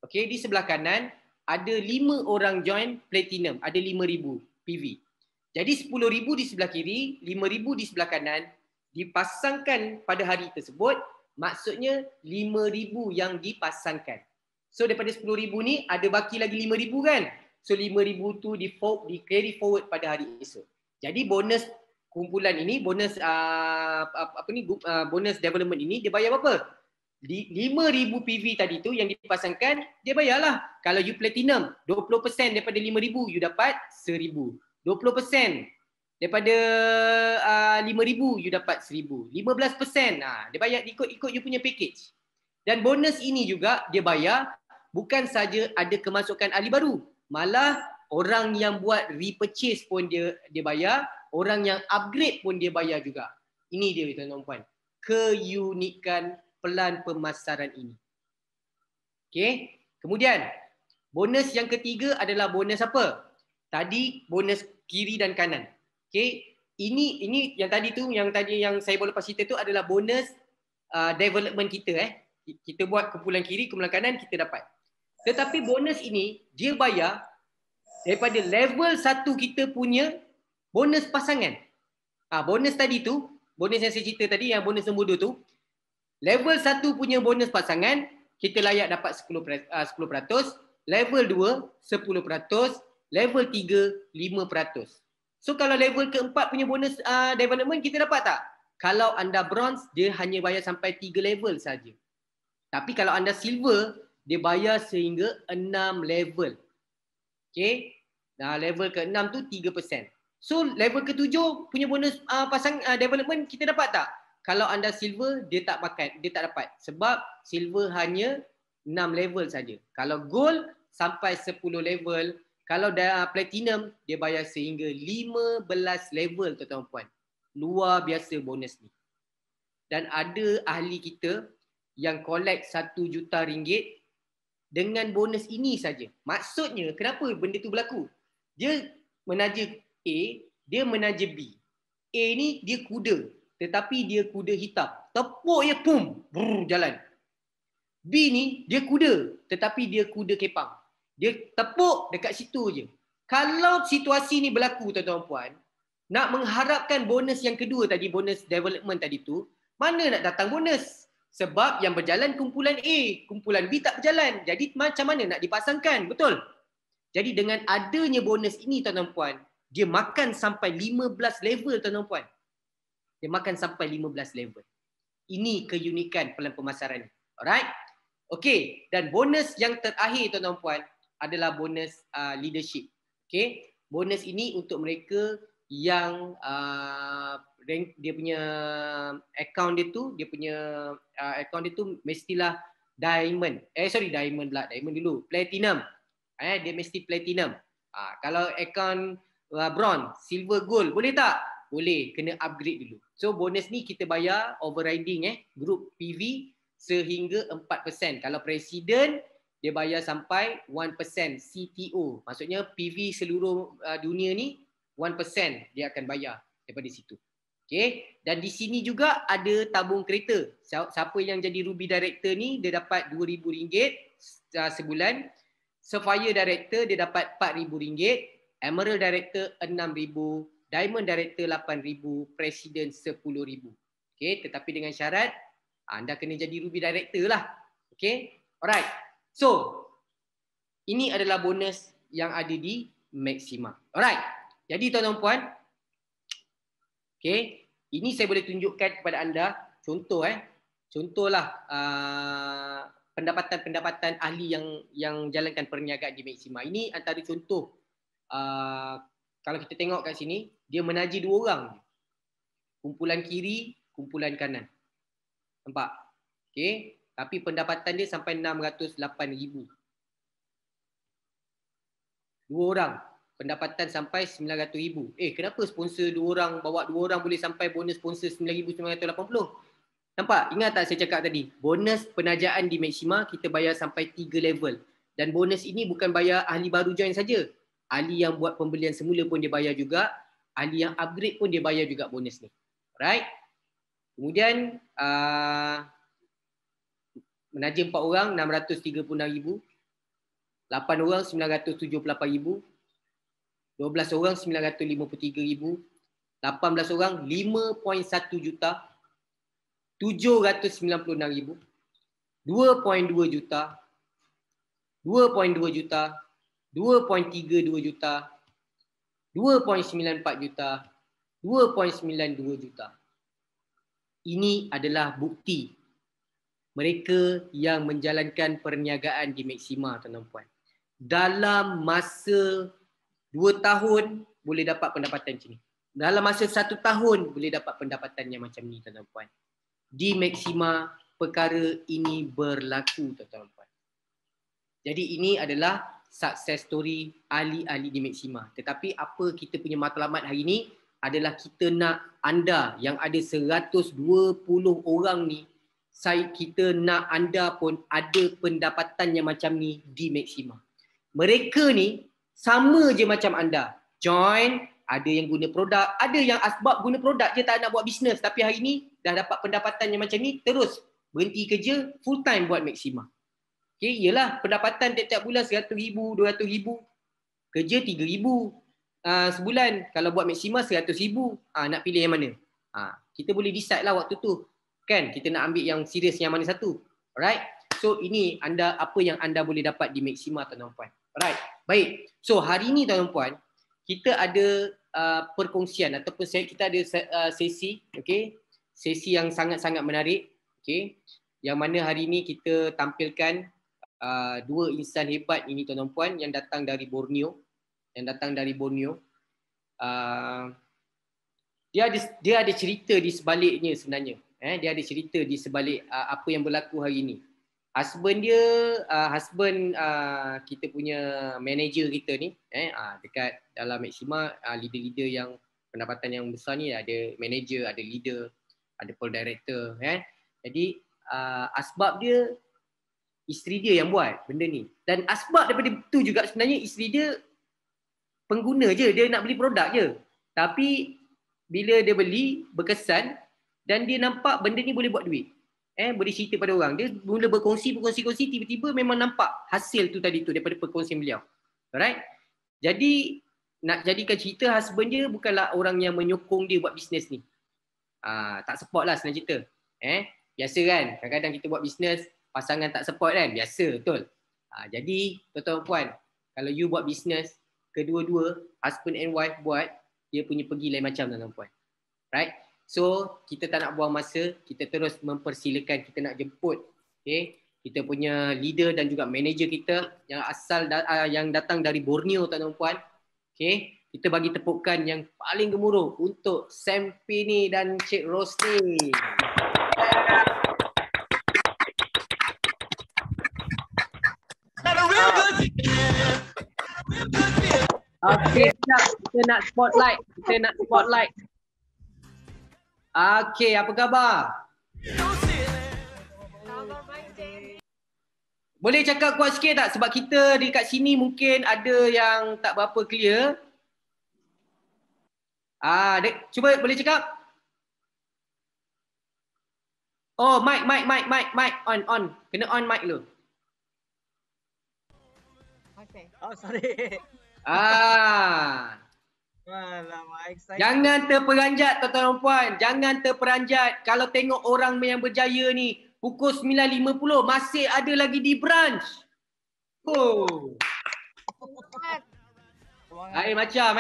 okey, di sebelah kanan ada 5 orang join platinum, ada 5,000 PV. Jadi 10,000 di sebelah kiri, 5,000 di sebelah kanan, dipasangkan pada hari tersebut, maksudnya 5,000 yang dipasangkan. So daripada 10,000 ni ada baki lagi 5,000 kan? So 5,000 tu di carry forward pada hari esok. Jadi bonus kumpulan ini, bonus bonus development ini dia bayar berapa? 5,000 PV tadi tu yang dipasangkan, dia bayarlah. Kalau you platinum, 20% daripada 5,000 you dapat 1,000. 20% daripada 5,000 you dapat 1,000. 15% dia bayar ikut you punya package. Dan bonus ini juga dia bayar bukan saja ada kemasukan ahli baru, malah orang yang buat repurchase pun dia bayar, orang yang upgrade pun dia bayar juga. Ini dia tuan-tuan puan, keunikan pelan pemasaran ini. Okey, kemudian bonus yang ketiga adalah bonus apa? Tadi bonus kiri dan kanan. Okey, ini yang tadi yang saya boleh lepas cerita tu adalah bonus development kita Kita buat kumpulan kiri, kumpulan kanan kita dapat. Tetapi bonus ini dia bayar daripada level 1 kita punya bonus pasangan. Bonus tadi tu, bonus yang saya cerita tadi yang bonus nombor 2 tu, level 1 punya bonus pasangan, kita layak dapat 10%, level 2, 10%, level 3, 5%. So kalau level keempat punya bonus development, kita dapat tak? Kalau anda bronze, dia hanya bayar sampai 3 level saja. Tapi kalau anda silver, dia bayar sehingga 6 level. Okay? Level ke-6 tu 3%. So level ke-7 punya bonus development, kita dapat tak? Kalau anda silver, dia tak dapat. Sebab silver hanya 6 level saja. Kalau gold sampai 10 level. Kalau dah platinum, dia bayar sehingga 15 level tuan-tuan puan. Luar biasa bonus ni. Dan ada ahli kita yang collect 1 juta ringgit dengan bonus ini saja. Maksudnya, kenapa benda tu berlaku? Dia menaja A, dia menaja B. A ni dia kuda. Tetapi dia kuda hitam. Tepuk je, pum, brrr, jalan. B ni dia kuda, tetapi dia kuda kepang. Dia tepuk dekat situ je. Kalau situasi ni berlaku tuan-tuan puan, nak mengharapkan bonus yang kedua tadi, bonus development tadi tu, mana nak datang bonus? Sebab yang berjalan kumpulan A, kumpulan B tak berjalan. Jadi macam mana nak dipasangkan? Betul? Jadi dengan adanya bonus ini tuan-tuan puan, dia makan sampai 15 level tuan-tuan puan. Dia makan sampai 15 level. Ini keunikan pelan pemasaran ni. Alright? Okey, dan bonus yang terakhir tuan-tuan puan adalah bonus leadership. Okey, bonus ini untuk mereka yang dia punya account dia tu, account dia tu mestilah diamond. Diamond pula, diamond dulu, platinum. Dia mesti platinum. Kalau account bronze, silver, gold, boleh tak? Boleh, kena upgrade dulu. So bonus ni kita bayar overriding group PV sehingga 4%. Kalau presiden dia bayar sampai 1% CTO. Maksudnya PV seluruh dunia ni 1% dia akan bayar daripada situ. Okey, dan di sini juga ada tabung kereta. Siapa yang jadi Ruby Director ni dia dapat RM2,000 sebulan. Sapphire Director dia dapat RM4,000. Emerald Director RM6,000. Diamond Director RM8,000. Presiden RM10,000. Okey, tetapi dengan syarat anda kena jadi Ruby Director lah. Okey, alright. So, ini adalah bonus yang ada di Maxima. Alright. Jadi tuan-tuan puan, okey, ini saya boleh tunjukkan kepada anda contoh contohlah pendapatan-pendapatan ahli yang jalankan perniagaan di Maxima. Ini antara contoh. Kalau kita tengok kat sini, dia menaji 2 orang. Kumpulan kiri, kumpulan kanan. Nampak? Okey, tapi pendapatan dia sampai 608,000. 2 orang pendapatan sampai 900,000. Kenapa sponsor 2 orang, bawa 2 orang boleh sampai bonus sponsor 9,980? Nampak? Ingat tak saya cakap tadi? Bonus penajaan di Maxima kita bayar sampai 3 level. Dan bonus ini bukan bayar ahli baru join saja. Ahli yang buat pembelian semula pun dia bayar juga. Ahli yang upgrade pun dia bayar juga bonus ni. Alright? Kemudian menaja 4 orang 636,000. 8 orang 978,000. 12 orang 953,000. 18 orang 5.1 juta. 796,000. 2.2 juta. 2.2 juta. 2.32 juta. 2.94 juta. 2.92 juta. Ini adalah bukti mereka yang menjalankan perniagaan di Maxima, tuan-tuan puan. Dalam masa 2 tahun boleh dapat pendapatan macam ni. Dalam masa 1 tahun boleh dapat pendapatan yang macam ni, tuan-tuan puan. Di Maxima perkara ini berlaku, tuan-tuan puan. Jadi ini adalah success story ahli-ahli di Maxima. Tetapi apa kita punya matlamat hari ini adalah kita nak anda yang ada 120 orang ni, kita nak anda pun ada pendapatan yang macam ni di Maxima. Mereka ni sama je macam anda. Join, ada yang guna produk, ada yang asbab guna produk je tak nak buat bisnes. Tapi hari ni dah dapat pendapatan yang macam ni, terus berhenti kerja, full time buat Maxima. Okay, yelah pendapatan tiap-tiap bulan 100,000, 200,000. Kerja 3,000 sebulan. Kalau buat Maxima 100,000. Nak pilih yang mana? Kita boleh decide lah waktu tu. Kan, kita nak ambil yang serius yang mana satu. Alright. So ini apa yang anda boleh dapat di Maxima, tuan-tuan puan. Alright. Baik. So hari ni tuan-tuan puan, kita ada perkongsian ataupun kita ada sesi, okay? Sesi yang sangat-sangat menarik, okay? Yang mana hari ni kita tampilkan 2 insan hebat ini, tuan-tuan puan, yang datang dari Borneo. Dia ada cerita di sebaliknya sebenarnya. Dia ada cerita di sebalik apa yang berlaku hari ini. Husband kita punya manager kita ni, dekat dalam Maxima, leader-leader yang pendapatan yang besar ni, ada manager, ada leader, ada pole director. Jadi asbab dia, isteri dia yang buat benda ni. Dan asbab daripada itu juga sebenarnya isteri dia pengguna je, dia nak beli produk je. Tapi bila dia beli, berkesan dan dia nampak benda ni boleh buat duit. Boleh cerita pada orang. Dia mula berkongsi, tiba-tiba memang nampak hasil tu tadi tu daripada perkongsian beliau. Alright? Jadi nak jadikan cerita, husband dia bukanlah orang yang menyokong dia buat bisnes ni. Tak support lah senang cerita. Biasa kan, kadang-kadang kita buat bisnes, pasangan tak support kan, biasa, betul. Jadi tuan-tuan puan, Kalau you buat bisnes, kedua-dua husband and wife buat, dia punya pergi lain macam tuan-tuan. Right? So, kita tak nak buang masa, kita terus mempersilakan, kita nak jemput kita punya leader dan juga manager kita yang yang datang dari Borneo tuan-tuan. Kita bagi tepukan yang paling gemuruh untuk Sempini dan Cik Rosli. Okay, kita nak spotlight. Okay, apa khabar? Boleh cakap kuat sikit tak? Sebab kita dekat sini mungkin ada yang tak berapa clear. Cuba boleh cakap? Oh, mic, on. Kena on mic dulu. Okay. Oh, sorry. Jangan terperanjat tuan-tuan dan puan. Jangan terperanjat. Kalau tengok orang yang berjaya ni, pukul 9.50 masih ada lagi di branch. Lain macam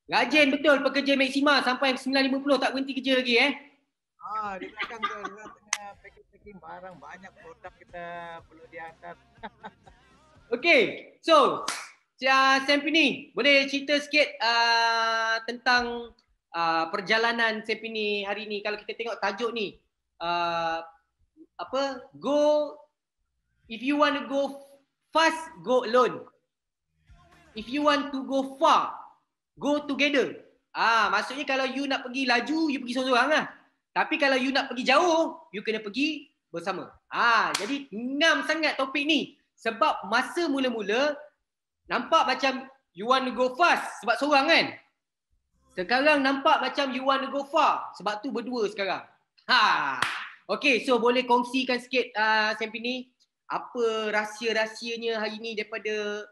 Rajin betul pekerja Maxima sampai 9.50 tak berhenti kerja lagi di belakang tu dia tengah packing barang, banyak produk kita perlu diangkat. Okay, so Sempini, boleh cerita sikit tentang perjalanan Sempini hari ni. Kalau kita tengok tajuk ni, if you want to go fast, go alone. If you want to go far, go together. Maksudnya kalau you nak pergi laju, you pergi seorang-seorang lah. Tapi kalau you nak pergi jauh, you kena pergi bersama. Jadi ngam sangat topik ni. Sebab masa mula-mula nampak macam you want to go fast sebab seorang kan. Sekarang nampak macam you want to go far sebab tu berdua sekarang. Okay, so boleh kongsikan sikit Sempini, apa rahsia-rahsianya hari ni daripada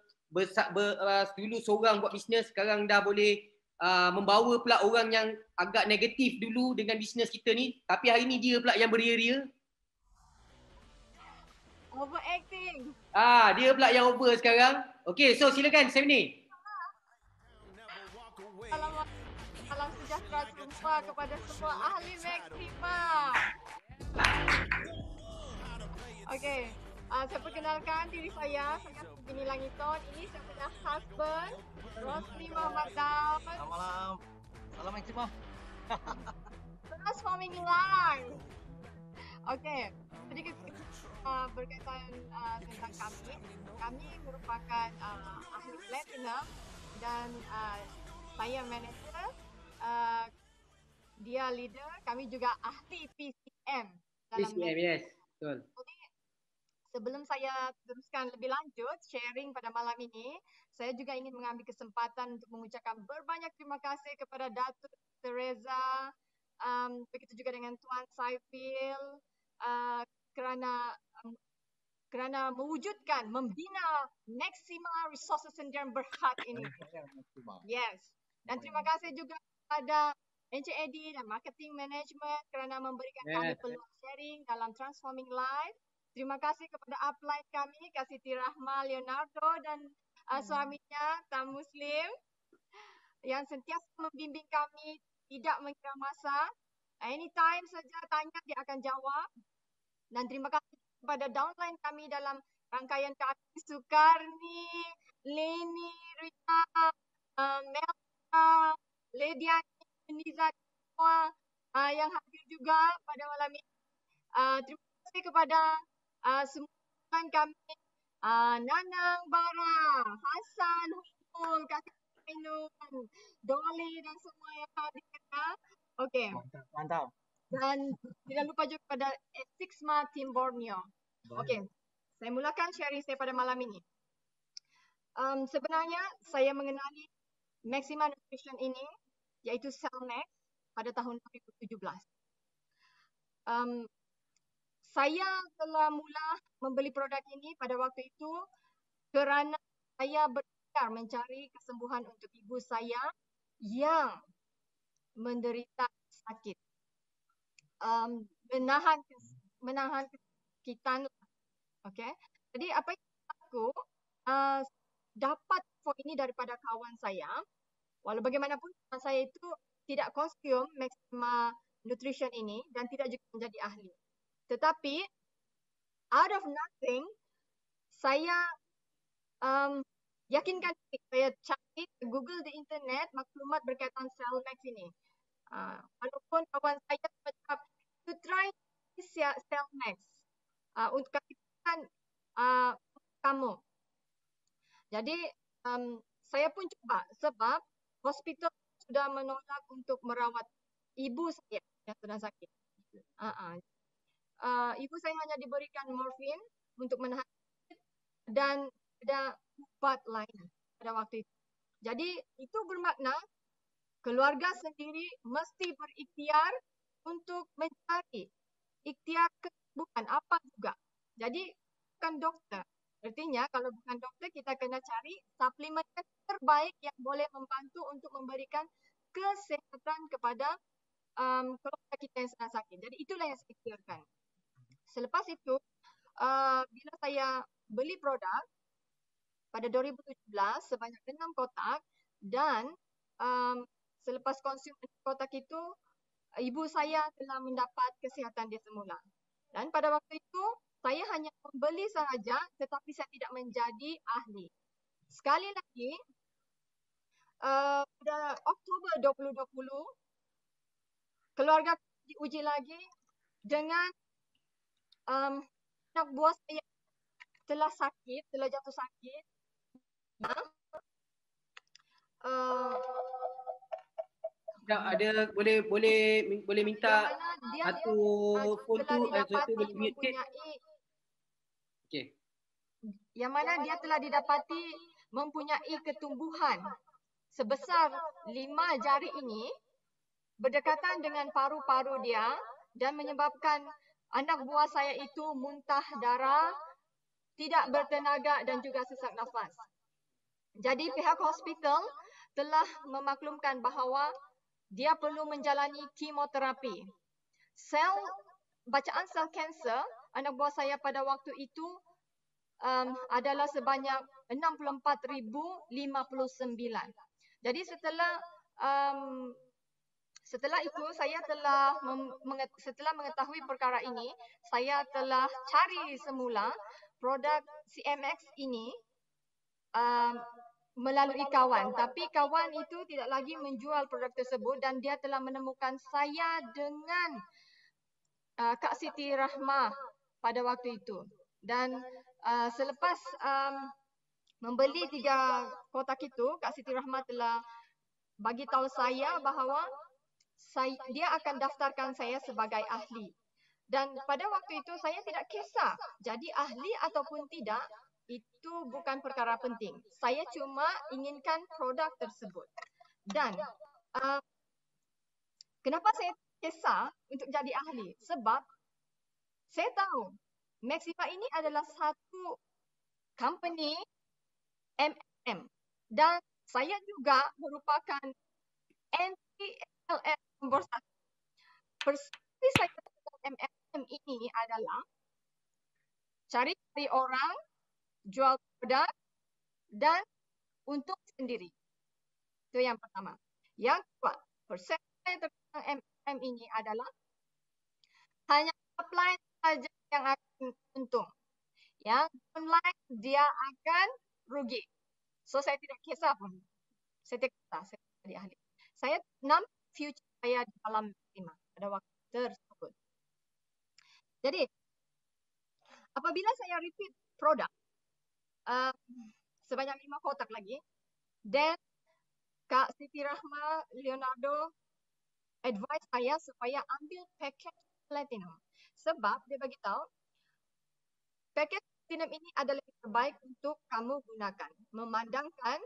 dulu seorang buat bisnes, sekarang dah boleh membawa pula orang yang agak negatif dulu dengan bisnes kita ni, tapi hari ni dia pula yang beria-ria. Overacting. Dia pula yang over sekarang. Okay, so silakan Sempini. Salam sejahtera semua kepada semua ahli Maxima. Okay, saya perkenalkan diri saya Sempini Langiton. Ini saya punya husband, Rosli Muhammad Daud. Selamat malam. Salam Maxima. Transforming Life. Okay, jadi berkaitan tentang kami merupakan ahli platinum dan saya manager, dia leader, kami juga ahli PCM. PCM, yes, betul. Sebelum saya teruskan lebih lanjut sharing pada malam ini, saya juga ingin mengambil kesempatan untuk mengucapkan berbanyak terima kasih kepada Datuk Teresa, begitu juga dengan Tuan Saifil, kerana mewujudkan, membina Maxima Resources Center yang berhad ini. Yes. Dan terima kasih juga kepada Encik Eddie dan Marketing Management kerana memberikan kami peluang sharing dalam Transforming Life. Terima kasih kepada upline kami, Kak Siti Rahma Leonardo dan suaminya, Tan Muslim, yang sentiasa membimbing kami, tidak mengira masa. Anytime saja tanya, dia akan jawab. Dan terima kasih kepada downline kami dalam rangkaian kami, Sukarni, Leni, Rita, Melka, Lediani, Niza, semua yang hadir juga pada malam ini. Terima kasih kepada semua downline kami, Nanang Bara, Hasan, Hukul, Kak Ainun, Dolly dan semua yang hadir. Okey. Mantap. Dan tidak lupa juga kepada Sixma Team Borneo. Okey, saya mulakan sharing saya pada malam ini. Sebenarnya saya mengenali Maxima Nutrition ini, iaitu Cellmax, pada tahun 2017. Saya telah mula membeli produk ini pada waktu itu kerana saya berikhtiar mencari kesembuhan untuk ibu saya yang menderita sakit. Menahan kesakitan. Okay. Jadi apa yang aku dapat info ini daripada kawan saya. Walau bagaimanapun kawan saya itu tidak konsum Maxima Nutrition ini dan tidak juga menjadi ahli. Tetapi out of nothing, saya yakinkan diri. Saya cari Google di internet maklumat berkaitan Cellmax ini. Walaupun kawan saya cakap, to try Cellmax untuk kasihan kamu. Jadi saya pun cuba sebab hospital sudah menolak untuk merawat ibu saya yang sedang sakit. Ibu saya hanya diberikan morfin untuk menahan sakit dan ada ubat lain pada waktu itu. Jadi itu bermakna keluarga sendiri mesti berikhtiar untuk mencari ikhtiar kesembuhan apa juga. Jadi bukan doktor. Artinya kalau bukan doktor kita kena cari suplemen yang terbaik yang boleh membantu untuk memberikan kesehatan kepada keluarga kita yang sedang sakit. Jadi itulah yang saya ikhtiarkan. Selepas itu bila saya beli produk pada 2017 sebanyak 6 kotak dan selepas konsum kotak itu ibu saya telah mendapat kesihatan dia semula. Dan pada waktu itu saya hanya membeli sahaja tetapi saya tidak menjadi ahli. Sekali lagi pada Oktober 2020 keluarga diuji lagi dengan anak buah saya telah sakit, telah jatuh sakit. Ada boleh minta satu foto satu boleh sikit. Okey. Yang mana dia telah didapati mempunyai ketumbuhan sebesar 5 jari ini berdekatan dengan paru-paru dia dan menyebabkan anak buah saya itu muntah darah, tidak bertenaga dan juga sesak nafas. Jadi pihak hospital telah memaklumkan bahawa dia perlu menjalani kemoterapi. Bacaan sel kanser anak buah saya pada waktu itu adalah sebanyak 64,059. Jadi setelah itu saya setelah mengetahui perkara ini, saya telah cari semula produk CMX ini melalui kawan. Tapi kawan itu tidak lagi menjual produk tersebut dan dia telah menemukan saya dengan Kak Siti Rahmah pada waktu itu. Dan selepas membeli 3 kotak itu, Kak Siti Rahmah telah bagi tahu saya bahawa dia akan daftarkan saya sebagai ahli. Dan pada waktu itu saya tidak kisah jadi ahli ataupun tidak, itu bukan perkara penting. Saya cuma inginkan produk tersebut. Dan kenapa saya kisah untuk jadi ahli? Sebab saya tahu Maxima ini adalah satu company MLM dan saya juga merupakan NTLM nombor 1. Perspektif saya tentang MLM ini adalah cari orang, jual produk dan untung sendiri. Itu yang pertama. Yang kedua, persepsi saya tentang MLM ini adalah hanya offline saja yang akan untung. Yang online dia akan rugi. So saya tidak kisah pun. Saya tidak kisah, saya jadi ahli. Saya nampak future saya di dalam Maxima pada waktu tersebut. Jadi apabila saya repeat produk sebanyak 5 kotak lagi, then Kak Siti Rahma Leonardo advise saya supaya ambil package platinum. Sebab dia bagi tahu package platinum ini adalah yang terbaik untuk kamu gunakan. Memandangkan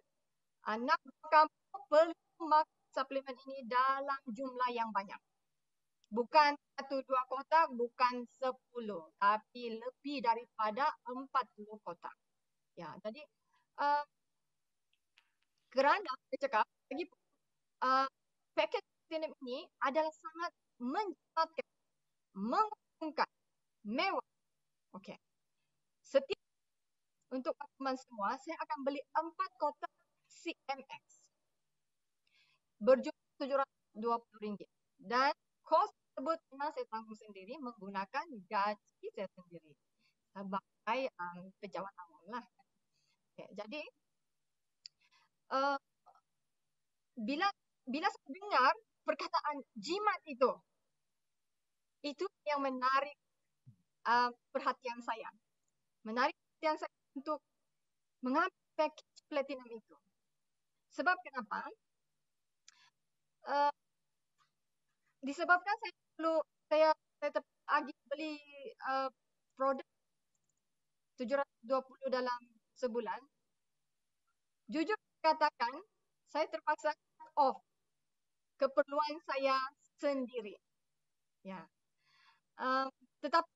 anak kamu perlu makan suplemen ini dalam jumlah yang banyak. Bukan 1-2 kotak, bukan 10, tapi lebih daripada 40 kotak. Ya, jadi kerana saya cakap lagi paket platinum ini adalah sangat menjimatkan, menguntungkan, mewah. Okey. Setiap untuk teman semua, saya akan beli 4 kotak CMX berjumlah RM720. Dan kos tersebut memang saya tanggung sendiri menggunakan gaji saya sendiri sebagai pejabat awam lah. Okay, jadi bila saya dengar perkataan jimat itu yang menarik perhatian saya. Menarik perhatian saya untuk mengambil package platinum itu. Sebab kenapa? Disebabkan saya terpagi beli produk 720 dalam sebulan. Jujur katakan, saya terpaksa cut off keperluan saya sendiri. Ya. Tetapi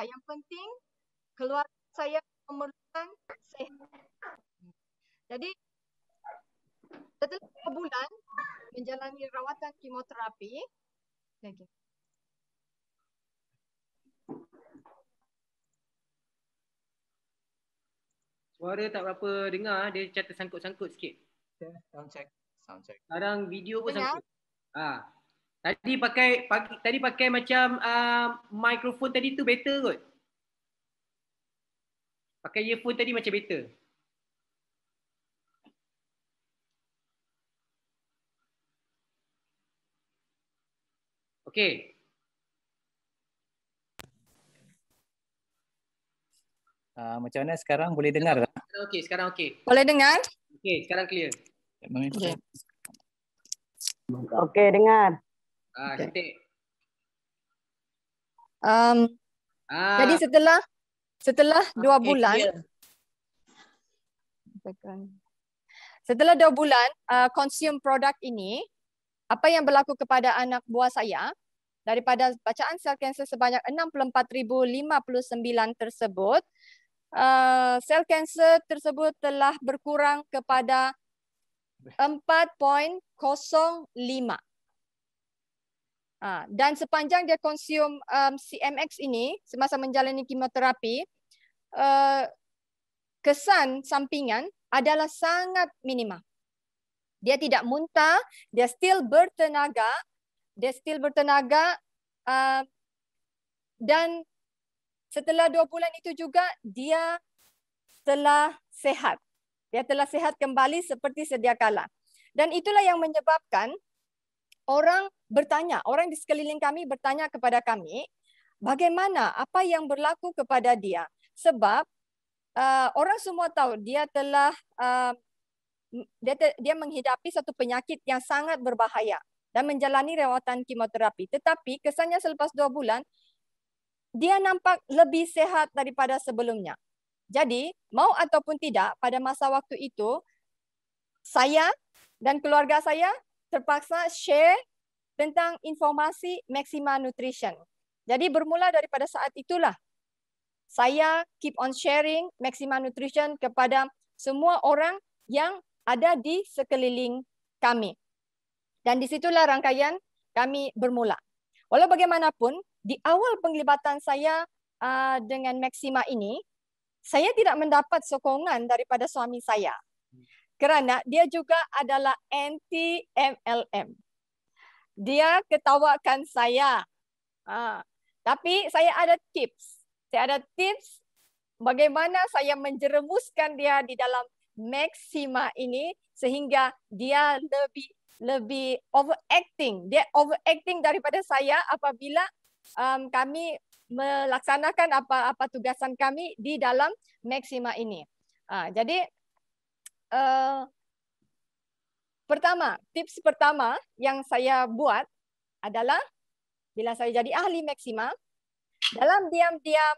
yang penting keluarga saya memerlukan sehat. Jadi setelah 2 bulan menjalani rawatan kemoterapi, Suara tak berapa dengar, dia macam tersangkut-sangkut sikit. Sound check. Sekarang video pun dengar? sangkut. Tadi pakai macam mikrofon tadi tu better kot. Pakai earphone tadi macam better. Okey. Macam mana sekarang, boleh dengar tak? Sekarang okey. Boleh dengar? Okey, sekarang clear. Okay. Okey, dengar. Cantik. Jadi setelah 2 bulan, setelah 2 bulan consume produk ini, apa yang berlaku kepada anak buah saya daripada bacaan sel kanser sebanyak 64,059 tersebut, sel kanser tersebut telah berkurang kepada 4.05. Dan sepanjang dia konsum CMX ini semasa menjalani kemoterapi, kesan sampingan adalah sangat minima. Dia tidak muntah, dia still bertenaga, dan setelah 2 bulan itu juga dia telah sehat. Dia telah sehat kembali seperti sedia kala. Dan itulah yang menyebabkan orang di sekeliling kami bertanya kepada kami, bagaimana, apa yang berlaku kepada dia? Sebab orang semua tahu dia telah dia menghidapi satu penyakit yang sangat berbahaya dan menjalani rawatan kemoterapi. Tetapi kesannya selepas 2 bulan, dia nampak lebih sehat daripada sebelumnya. Jadi, mau ataupun tidak, pada masa waktu itu, saya dan keluarga saya terpaksa share tentang informasi Maxima Nutrition. Jadi bermula daripada saat itulah, saya keep on sharing Maxima Nutrition kepada semua orang yang ada di sekeliling kami. Dan disitulah rangkaian kami bermula. Walau bagaimanapun, di awal penglibatan saya dengan Maxima ini, saya tidak mendapat sokongan daripada suami saya. Kerana dia juga adalah anti-MLM. Dia ketawakan saya. Tapi saya ada tips. Bagaimana saya menjerumuskan dia di dalam Maxima ini sehingga dia lebih overacting. Dia overacting daripada saya apabila kami melaksanakan apa tugasan kami di dalam Maxima ini. Jadi tips pertama yang saya buat adalah bila saya jadi ahli Maxima, dalam diam-diam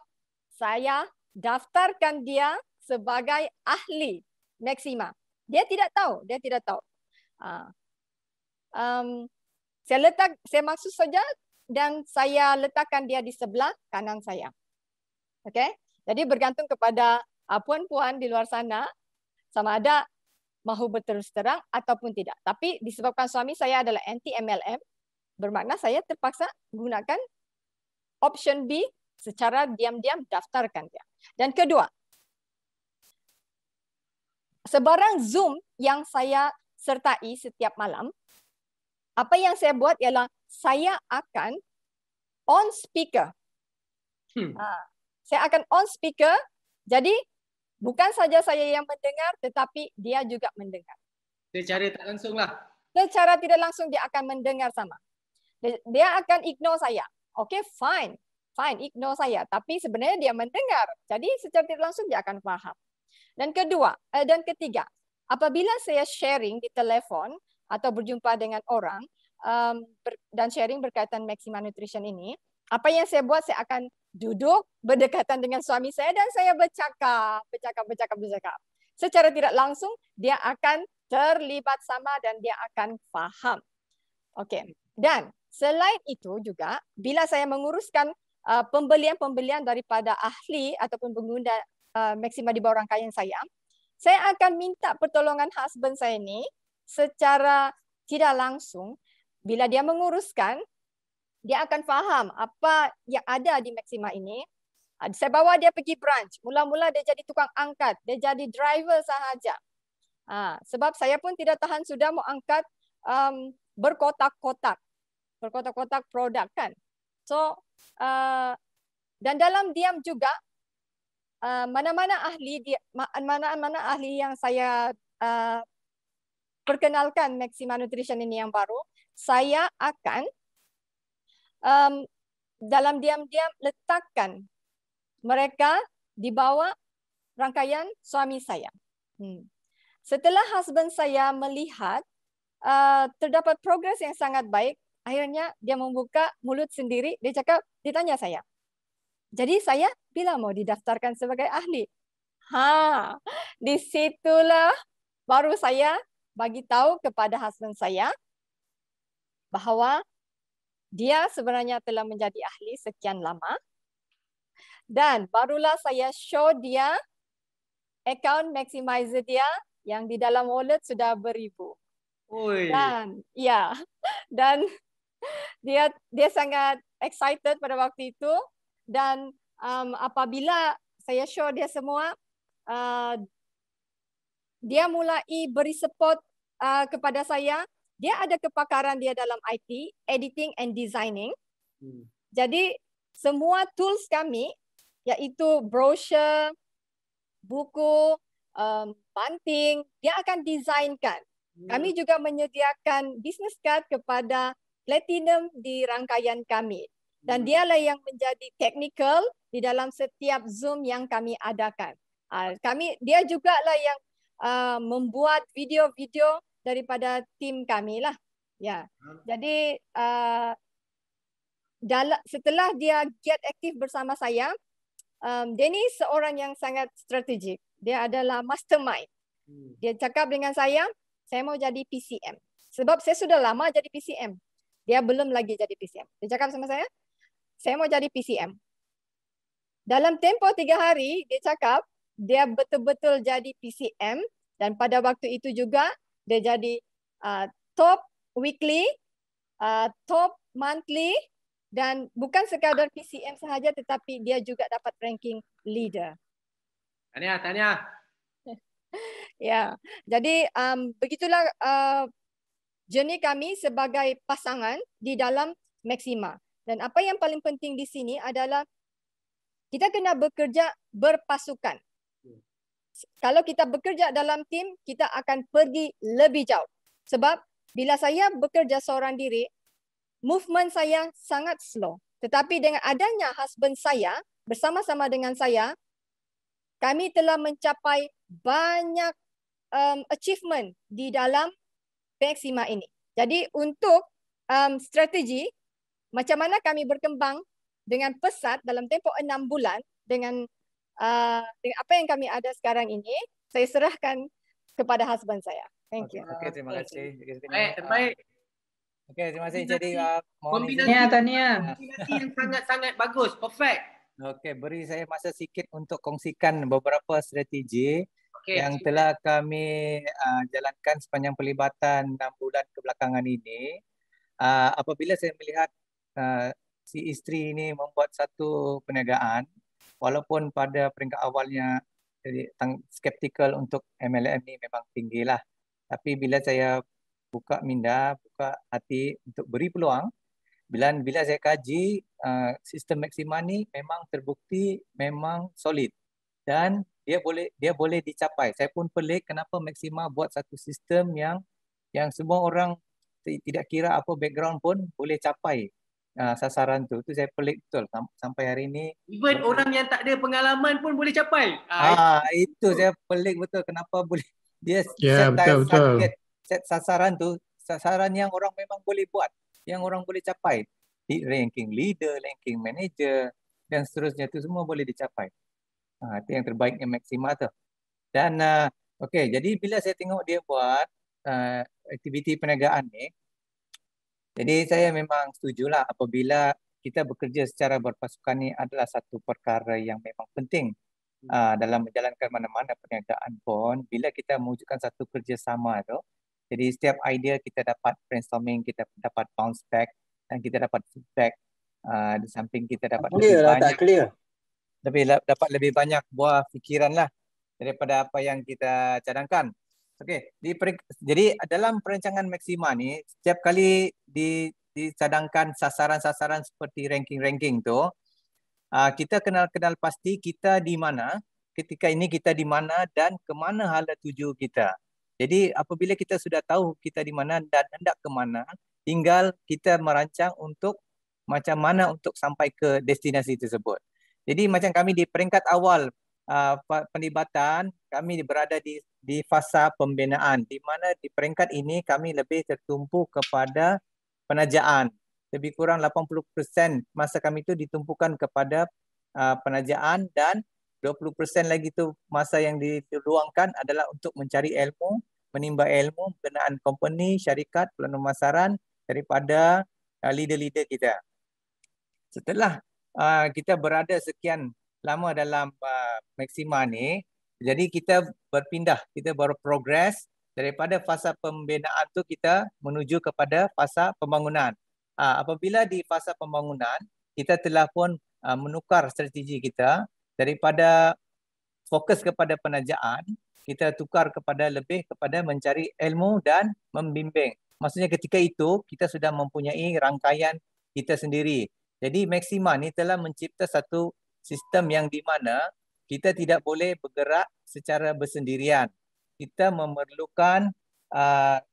saya daftarkan dia sebagai ahli Maxima. Dia tidak tahu. Saya maksud saja dan saya letakkan dia di sebelah kanan saya. Okey? Jadi bergantung kepada puan-puan di luar sana sama ada mahu berterus terang ataupun tidak. Tapi disebabkan suami saya adalah anti-MLM, bermakna saya terpaksa gunakan option B, secara diam-diam daftarkan dia. Dan kedua, sebarang Zoom yang saya sertai setiap malam, apa yang saya buat ialah saya akan on speaker. Saya akan on speaker, jadi bukan saja saya yang mendengar, tetapi dia juga mendengar. Secara tak langsung lah. Secara tidak langsung dia akan mendengar sama. Dia akan ignore saya. Okay, fine. Fine, ignore saya. Tapi sebenarnya dia mendengar. Jadi secara tidak langsung dia akan faham. Dan ketiga, apabila saya sharing di telefon atau berjumpa dengan orang dan sharing berkaitan Maxima Nutrition ini, apa yang saya buat, saya akan duduk berdekatan dengan suami saya dan saya bercakap. Secara tidak langsung dia akan terlibat sama dan dia akan faham. Okey. Dan selain itu juga, bila saya menguruskan pembelian-pembelian daripada ahli ataupun pengguna Maxima di bawah rangkaian saya akan minta pertolongan husband saya ini secara tidak langsung. Bila dia menguruskan, dia akan faham apa yang ada di Maxima ini. Saya bawa dia pergi branch. Mula-mula dia jadi tukang angkat, dia jadi driver sahaja. Sebab saya pun tidak tahan sudah mau angkat berkotak-kotak produk kan. So dan dalam diam juga mana-mana ahli yang saya perkenalkan Maxima Nutrition ini yang baru, saya akan dalam diam-diam letakkan mereka di bawah rangkaian suami saya. Setelah husband saya melihat terdapat progres yang sangat baik, akhirnya dia membuka mulut sendiri, dia tanya saya, jadi saya bila mau didaftarkan sebagai ahli? Di situlah baru saya bagi tahu kepada husband saya bahawa dia sebenarnya telah menjadi ahli sekian lama, dan barulah saya show dia account maximizer dia yang di dalam wallet sudah beribu. Dan dia sangat excited pada waktu itu, dan apabila saya show dia semua, dia mulai beri support kepada saya. Dia ada kepakaran dia dalam IT, editing and designing. Jadi semua tools kami, iaitu brochure, buku, banting, dia akan desainkan. Kami juga menyediakan business card kepada platinum di rangkaian kami. Dan dialah yang menjadi technical di dalam setiap Zoom yang kami adakan. Dia juga lah yang membuat video-video daripada tim kami lah. Ya. Jadi setelah dia get aktif bersama saya, dia ni seorang yang sangat strategik. Dia adalah mastermind. Dia cakap dengan saya mau jadi PCM. Sebab saya sudah lama jadi PCM. Dia belum lagi jadi PCM. Dia cakap sama saya mau jadi PCM. Dalam tempoh 3 hari, dia cakap dia betul-betul jadi PCM, dan pada waktu itu juga dia jadi top weekly, top monthly, dan bukan sekadar PCM sahaja tetapi dia juga dapat ranking leader. Tahniah. Ya, jadi begitulah journey kami sebagai pasangan di dalam Maxima. Dan apa yang paling penting di sini adalah kita kena bekerja berpasukan. Kalau kita bekerja dalam tim, kita akan pergi lebih jauh. Sebab bila saya bekerja seorang diri, movement saya sangat slow. Tetapi dengan adanya husband saya, bersama-sama dengan saya, kami telah mencapai banyak achievement di dalam Maxima ini. Jadi untuk strategi, macam mana kami berkembang dengan pesat dalam tempoh 6 bulan dengan apa yang kami ada sekarang ini, saya serahkan kepada husband saya. Thank you. Okey, terima kasih. Terbaik. Okey, terima kasih. Jadi mohon izin. Kombinasi yang sangat-sangat bagus, perfect. Okey, beri saya masa sikit untuk kongsikan beberapa strategi yang telah kami jalankan sepanjang pelibatan 6 bulan kebelakangan ini. Apabila saya melihat si isteri ini membuat satu perniagaan, walaupun pada peringkat awalnya jadi skeptikal untuk MLM ni memang tinggi lah. Tapi bila saya buka minda, buka hati untuk beri peluang, bila saya kaji sistem Maxima ni memang terbukti memang solid dan dia boleh dicapai. Saya pun pelik kenapa Maxima buat satu sistem yang semua orang tidak kira apa background pun boleh capai sasaran tu. Itu saya pelik betul sampai hari ini. Even orang yang tak ada pengalaman pun boleh capai. Itu saya pelik betul kenapa boleh dia set sasaran tu, sasaran yang orang memang boleh buat, yang orang boleh capai. Di ranking leader, ranking manager dan seterusnya itu semua boleh dicapai. Itu yang terbaiknya Maxima tu. Dan okey, jadi bila saya tengok dia buat aktiviti perniagaan ni, jadi saya memang setujulah apabila kita bekerja secara berpasukan ni adalah satu perkara yang memang penting dalam menjalankan mana-mana perniagaan pun. Bila kita mewujudkan satu kerjasama tu, jadi setiap idea kita dapat brainstorming, kita dapat bounce back dan kita dapat feedback. Di samping kita dapat dapat lebih banyak buah fikiran lah daripada apa yang kita cadangkan. Okey, jadi dalam perancangan Maxima ni setiap kali dicadangkan sasaran-sasaran seperti ranking-ranking tu, kita kenal pasti kita di mana, ketika ini kita di mana dan ke mana hala tuju kita. Jadi apabila kita sudah tahu kita di mana dan hendak ke mana, tinggal kita merancang untuk macam mana untuk sampai ke destinasi tersebut. Jadi macam kami di peringkat awal penlibatan, kami berada di fasa pembinaan, di mana di peringkat ini kami lebih tertumpu kepada penajaan. Lebih kurang 80% masa kami itu ditumpukan kepada penajaan dan 20% lagi tu masa yang diluangkan adalah untuk mencari ilmu, menimba ilmu berkenaan company, syarikat, pelan pemasaran daripada leader-leader kita. Setelah kita berada sekian lama dalam Maxima ni, jadi kita berpindah, kita berprogres daripada fasa pembinaan tu kita menuju kepada fasa pembangunan. Apabila di fasa pembangunan, kita telah pun menukar strategi kita daripada fokus kepada penajaan, kita tukar lebih kepada mencari ilmu dan membimbing. Maksudnya ketika itu kita sudah mempunyai rangkaian kita sendiri. Jadi Maxima ni telah mencipta satu sistem yang di mana kita tidak boleh bergerak secara bersendirian. Kita memerlukan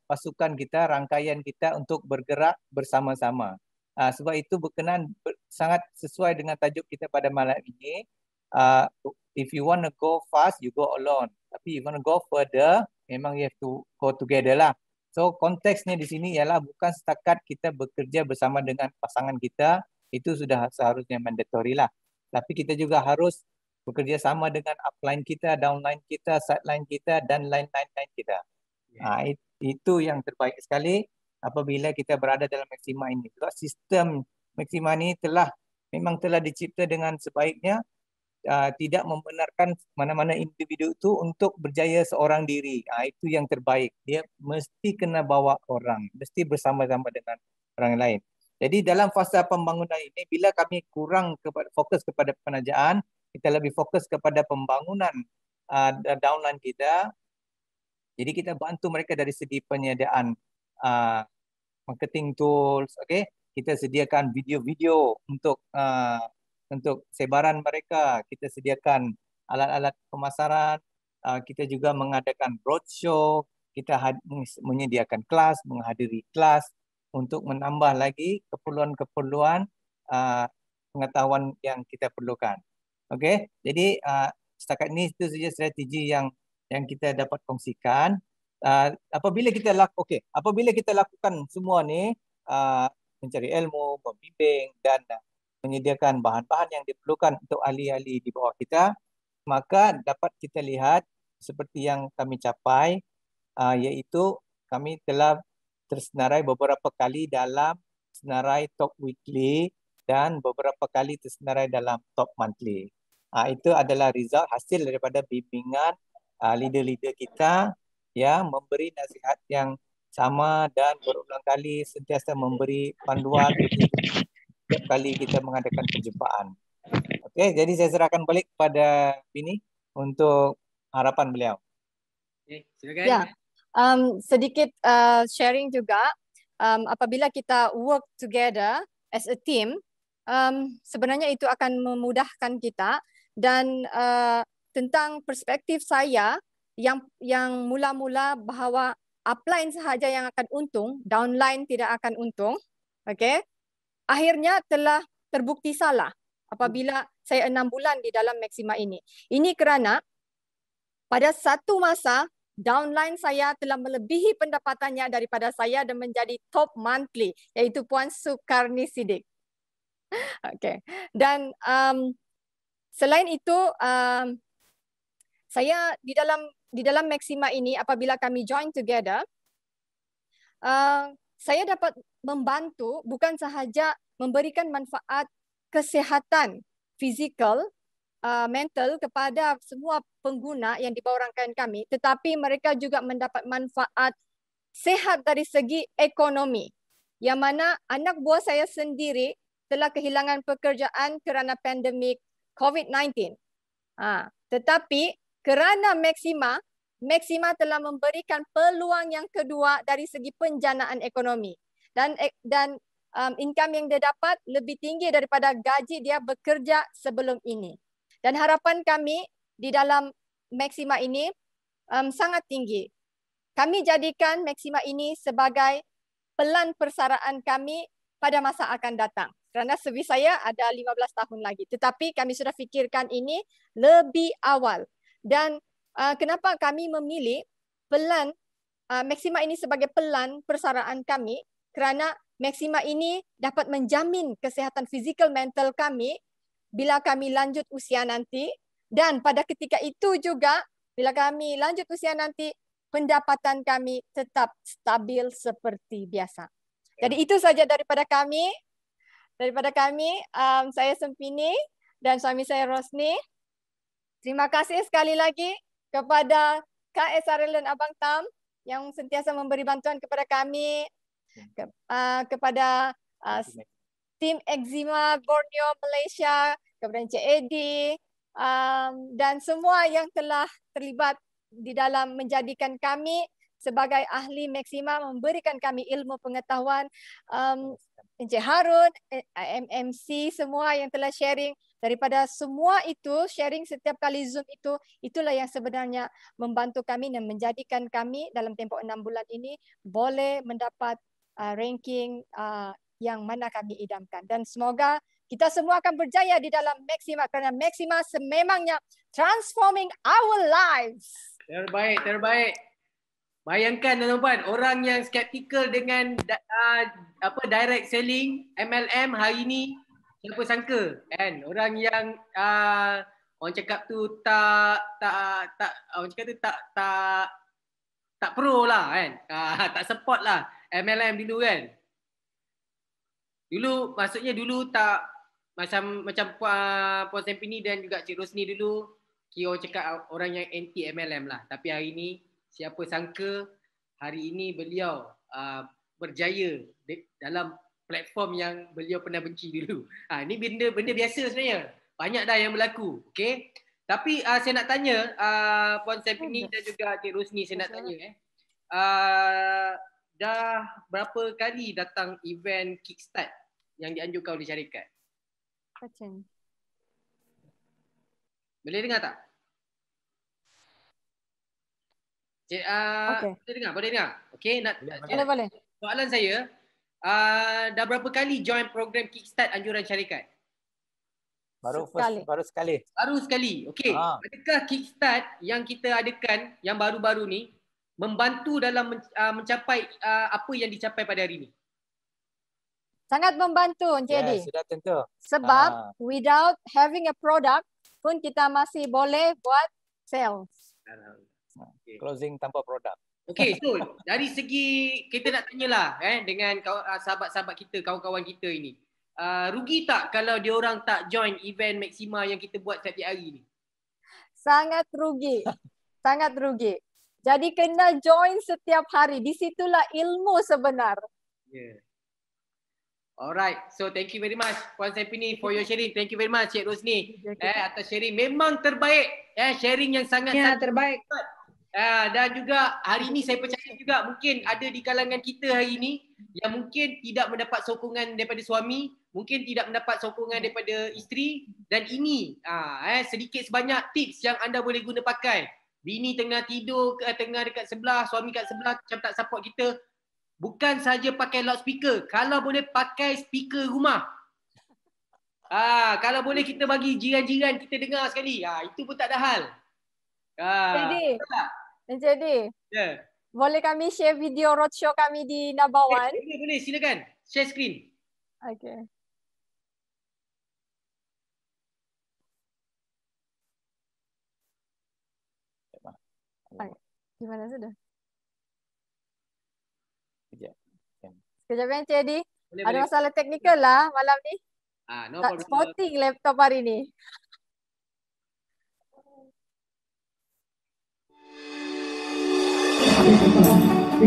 pasukan kita, rangkaian kita untuk bergerak bersama-sama. Sebab itu berkenan sangat sesuai dengan tajuk kita pada malam ini. If you want to go fast, you go alone. Tapi if you want to go further, memang you have to go together lah. So konteksnya di sini ialah bukan setakat kita bekerja bersama dengan pasangan kita, itu sudah seharusnya mandatory lah. Tapi kita juga harus bekerja sama dengan upline kita, downline kita, sideline kita dan line-line kita. Itu yang terbaik sekali apabila kita berada dalam Maxima ini. Sebab sistem Maxima ini memang telah dicipta dengan sebaiknya, tidak membenarkan mana-mana individu itu untuk berjaya seorang diri. Itu yang terbaik. Dia mesti kena bawa orang, mesti bersama-sama dengan orang lain. Jadi dalam fasa pembangunan ini, bila kami kurang fokus kepada penajaan, kita lebih fokus kepada pembangunan downline kita. Jadi kita bantu mereka dari segi penyediaan marketing tools, okay? Kita sediakan video-video untuk sebaran mereka. Kita sediakan alat-alat pemasaran. Kita juga mengadakan roadshow. Kita menyediakan kelas, menghadiri kelas untuk menambah lagi keperluan-keperluan pengetahuan yang kita perlukan. Okey, jadi setakat ini itu saja strategi yang kita dapat kongsikan. Apabila kita lakukan semua ni, mencari ilmu, membimbing dan menyediakan bahan-bahan yang diperlukan untuk ahli-ahli di bawah kita, maka dapat kita lihat seperti yang kami capai, iaitu kami telah tersenarai beberapa kali dalam senarai top weekly dan beberapa kali tersenarai dalam top monthly. Itu adalah result hasil daripada bimbingan leader-leader kita yang memberi nasihat yang sama dan berulang kali sentiasa memberi panduan setiap kali kita mengadakan perjumpaan. Okey, jadi saya serahkan balik kepada Bini untuk harapan beliau. Okay, silakan. Ya, sedikit sharing juga. Apabila kita work together as a team, sebenarnya itu akan memudahkan kita. Dan tentang perspektif saya yang mula-mula bahawa upline sahaja yang akan untung, downline tidak akan untung. Okay? Akhirnya telah terbukti salah apabila saya 6 bulan di dalam Maxima ini. Ini kerana pada satu masa downline saya telah melebihi pendapatannya daripada saya dan menjadi top monthly, iaitu Puan Sukarni Siddiq. Okay. Dan selain itu saya di dalam Maxima ini apabila kami join together, saya dapat membantu bukan sahaja memberikan manfaat kesihatan fizikal, mental kepada semua pengguna yang di bawah rangkaian kami, tetapi mereka juga mendapat manfaat sehat dari segi ekonomi. Yang mana anak buah saya sendiri telah kehilangan pekerjaan kerana pandemik COVID-19. Tetapi kerana Maxima telah memberikan peluang yang kedua dari segi penjanaan ekonomi. Dan income yang dia dapat lebih tinggi daripada gaji dia bekerja sebelum ini. Dan harapan kami di dalam Maxima ini sangat tinggi. Kami jadikan Maxima ini sebagai pelan persaraan kami pada masa akan datang. Kerana servis saya ada 15 tahun lagi. Tetapi kami sudah fikirkan ini lebih awal. Dan kenapa kami memilih pelan Maxima ini sebagai pelan persaraan kami? Kerana Maxima ini dapat menjamin kesihatan fizikal mental kami bila kami lanjut usia nanti. Dan pada ketika itu juga, bila kami lanjut usia nanti, pendapatan kami tetap stabil seperti biasa. Jadi itu saja daripada kami. Saya Sempini dan suami saya Rosni. Terima kasih sekali lagi kepada Kak SRL dan Abang Tam yang sentiasa memberi bantuan kepada kami, kepada tim Eczema Borneo Malaysia, kepada Encik Eddie, dan semua yang telah terlibat di dalam menjadikan kami sebagai ahli Maxima, memberikan kami ilmu pengetahuan, Encik Harun, MMC, semua yang telah sharing. Daripada semua itu, sharing setiap kali Zoom itu, itulah yang sebenarnya membantu kami dan menjadikan kami dalam tempoh 6 bulan ini boleh mendapat ranking yang mana kami idamkan. Dan semoga kita semua akan berjaya di dalam Maxima kerana Maxima sememangnya transforming our lives. Terbaik, terbaik. Bayangkan tuan-tuan, orang yang skeptikal dengan direct selling MLM hari ini, siapa sangka kan? Orang yang orang cakap tu orang cakap tu tak pro lah kan. Tak support lah MLM dulu kan. Dulu maksudnya dulu tak macam Puan Sempini dan juga Cik Rosni dulu kira orang cakap orang yang anti MLM lah. Tapi hari ini siapa sangka hari ini beliau berjaya dalam platform yang beliau pernah benci dulu. Ini benda biasa sebenarnya. Banyak dah yang berlaku. Okay? Tapi saya nak tanya Puan Sempini dan juga Cik Rosni, saya nak tanya dah berapa kali datang event Kickstart yang dianjurkan oleh syarikat? Boleh dengar tak? Cik, okay. Boleh dengar? Okey, boleh. Soalan saya, dah berapa kali join program Kickstart anjuran syarikat? Baru sekali. Baru sekali. Okey. Adakah Kickstart yang kita adakan yang baru-baru ni membantu dalam mencapai apa yang dicapai pada hari ini? Sangat membantu, Encik Eddie. Sudah tentu. Sebab without having a product pun kita masih boleh buat sales. Okay. Closing tanpa produk. Okey, so dari segi kita nak tanyalah dengan sahabat-sahabat kita, kawan-kawan kita ini. Rugi tak kalau dia orang tak join event Maxima yang kita buat setiap hari ni? Sangat rugi. Sangat rugi. Jadi kena join setiap hari. Di situlah ilmu sebenar. Yeah. Alright, so thank you very much Puan Sempini for your sharing. Thank you very much Cik Rosni atas sharing. Memang terbaik sharing yang sangat terbaik. Dan juga hari ini saya percaya juga mungkin ada di kalangan kita hari ini yang mungkin tidak mendapat sokongan daripada suami, mungkin tidak mendapat sokongan daripada isteri, dan ini sedikit sebanyak tips yang anda boleh guna pakai. Bini tengah tidur, tengah dekat sebelah, suami kat sebelah macam tak support kita. Bukan saja pakai loudspeaker, kalau boleh pakai speaker rumah. Kalau boleh kita bagi jiran-jiran kita dengar sekali. Itu pun tak ada hal. Jadi, boleh kami share video roadshow kami di Nabawan? Boleh, silakan. Share screen. Okay. Gimana sudah? Sekejap ya Encik Edi. Ada masalah teknikal lah malam ni. Tak spotting laptop hari ni.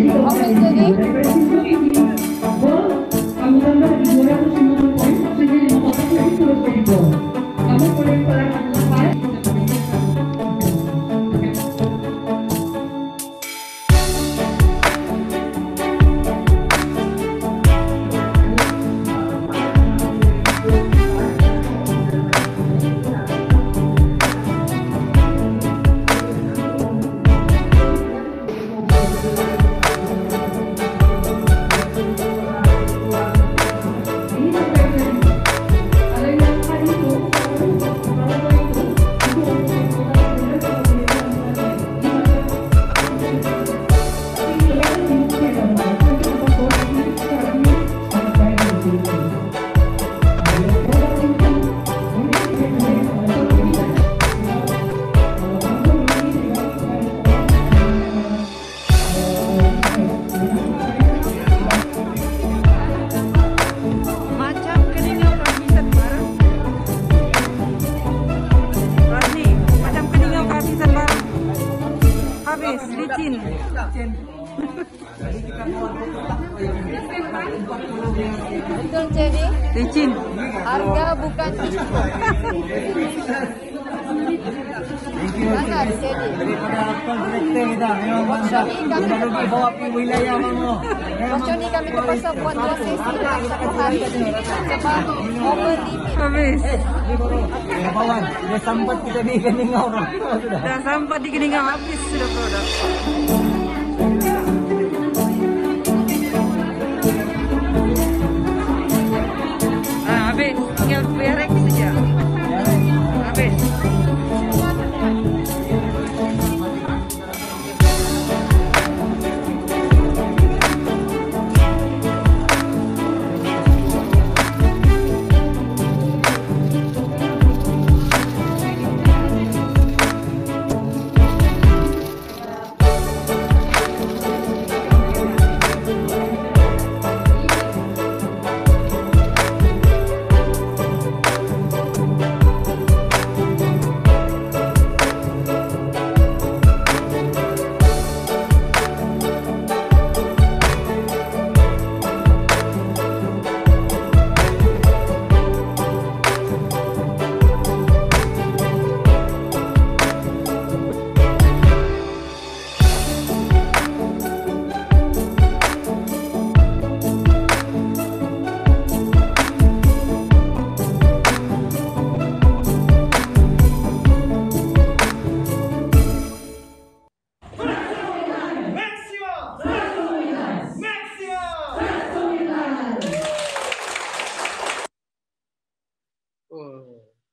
Oke, jadi kamu tambah di 250 poin, maksudnya 50 lagi terus jadi gol. Kamu boleh pelan-pelan. Betul jadi. Licin. Harga bukan isu. Sangat jadi. Daripada kontraktor kita memang mantap. Kita pergi bawa pergi wilayah mana. Macam ni kami terpaksa buat 2 sesi dalam satu hari. Sebab over limit. Habis. Ya kawan, dah sampai kita di kening orang. Dah sampai di kening habis sudah produk. Habis, tinggal berek saja. Habis.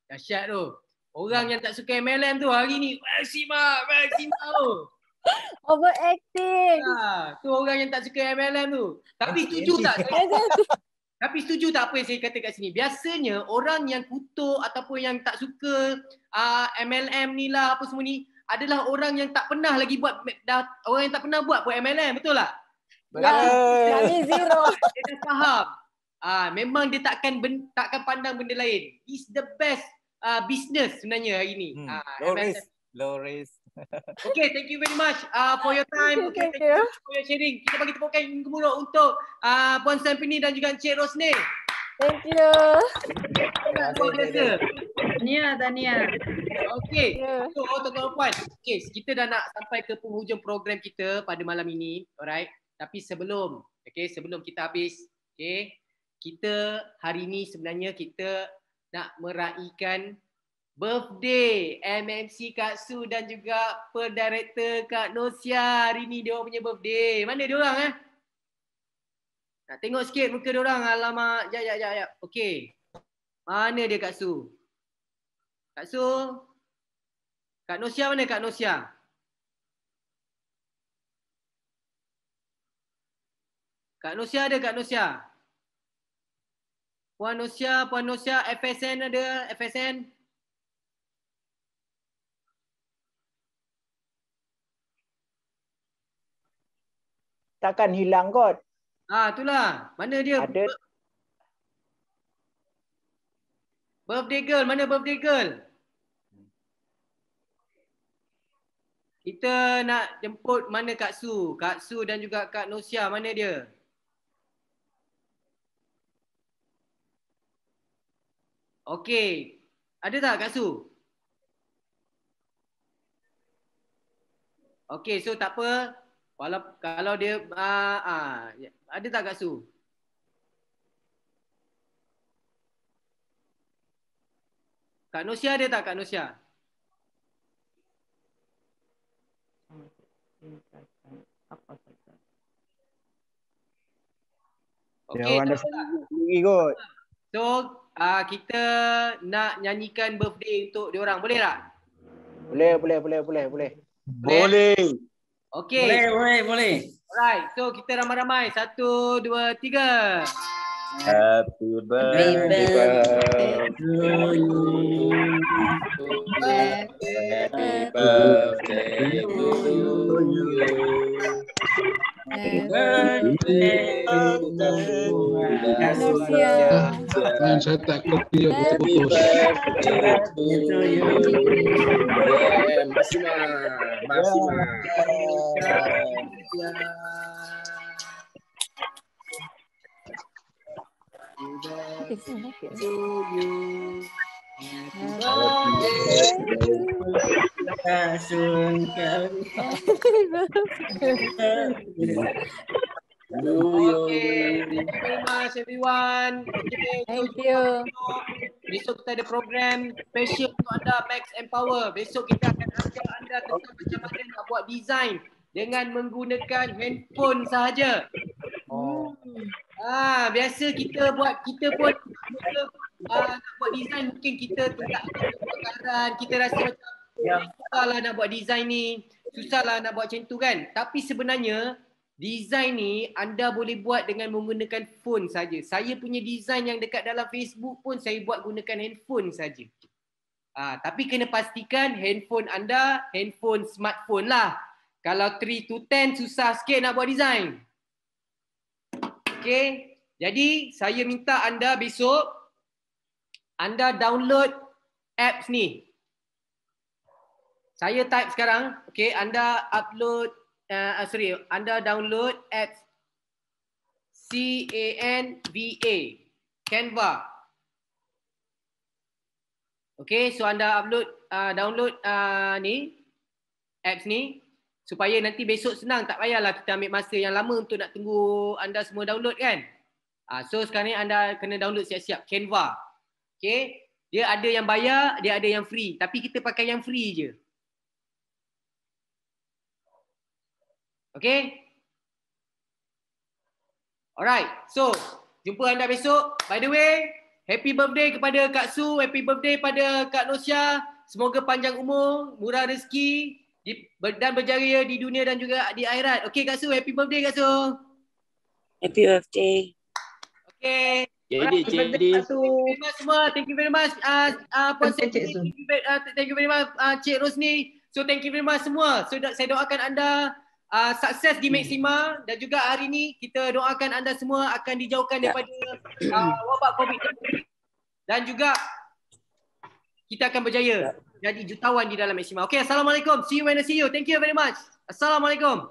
Dahsyat tu. Orang yang tak suka MLM tu hari ni maksimal tu. Overacting. Tu orang yang tak suka MLM tu. Tapi setuju tak? Tapi setuju tak apa yang saya kata kat sini? Biasanya orang yang kutuk ataupun yang tak suka MLM ni lah apa semua ni adalah orang yang tak pernah lagi buat orang yang tak pernah buat MLM, betul tak? Kami zero. Dia dah faham. Memang dia takkan pandang benda lain. It's the best business sebenarnya hari ni. Low risk. Okay, thank you very much for your time. Thank you. For your sharing. Kita bagi tepukan yang gemuruh untuk Puan Sampini dan juga Encik Rosne. Thank you. Luar biasa. Tania. Okey. So tuan-tuan dan puan, okey, kita dah nak sampai ke penghujung program kita pada malam ini. Alright. Tapi sebelum kita habis, okey, kita hari ini sebenarnya kita nak meraihkan birthday MMC Kak Su dan juga Director Kak Nosia. Hari ni dia orang punya birthday. Mana dia orang Nak tengok sikit muka dia orang. Alamak, jap. Okey. Mana dia Kak Su? Kak Su? Kak Nosia mana Kak Nosia? Kak Nosia ada Kak Nosia? Puan Nosia, FSN ada? FSN? Takkan hilang kot. Itulah. Mana dia? Ada. Birthday girl, mana birthday girl? Kita nak jemput mana Kak Su? Kak Su dan juga Kak Nosia, mana dia? Okey. Ada tak Kak Su? Okey, so tak apa. Kalau dia ada tak Kak Su? Kak Nosia ada tak Kak Nosia? Okey. Ada sendiri kot. So, kita nak nyanyikan birthday untuk diorang. Boleh tak? Boleh. Okey. Boleh. Alright, so kita ramai-ramai. 1, 2, 3. Happy birthday to you. Happy birthday to you. Happy birthday Saya tak kopi ya, putus. to you. Masima. Okay, thank you very much everyone. Okay, Thank you. Besok kita ada program special untuk anda, Max Empower. Besok kita akan ajar anda tentang macam mana nak buat design dengan menggunakan handphone sahaja. Biasa kita pun nak buat design, mungkin kita tak ada kebakaran, kita rasa macam susahlah nak buat design ni, susahlah nak buat macam tu kan. Tapi sebenarnya design ni anda boleh buat dengan menggunakan phone saja. Saya punya design yang dekat dalam Facebook pun saya buat gunakan handphone saja. Tapi kena pastikan handphone anda handphone smartphone lah. Kalau 3 to 10 susah sikit nak buat design. Okay, jadi saya minta anda besok anda download apps ni. Saya type sekarang, okay, anda upload, anda download apps CANVA, Canva. Okay, so anda download ni, apps ni. Supaya nanti besok senang, tak payahlah kita ambil masa yang lama untuk nak tunggu anda semua download kan. So sekarang ni anda kena download siap-siap Canva. Okay, dia ada yang bayar, dia ada yang free. Tapi kita pakai yang free je. Okay. Alright, so jumpa anda besok. By the way, happy birthday kepada Kak Su, happy birthday pada Kak Nosia. Semoga panjang umur, murah rezeki dan berjaya di dunia dan juga di akhirat. Okay Kak Su, happy birthday Kak Su. Happy birthday. Okay. Jadi Thank you very much semua. Thank you very much Puan Siti. Thank you very much Cik Rosni. So thank you very much semua. So saya doakan anda sukses di Maxima dan juga hari ni kita doakan anda semua akan dijauhkan daripada wabak COVID-19 dan juga kita akan berjaya jadi jutawan di dalam Maxima. Okay, assalamualaikum. See you when I see you. Thank you very much. Assalamualaikum.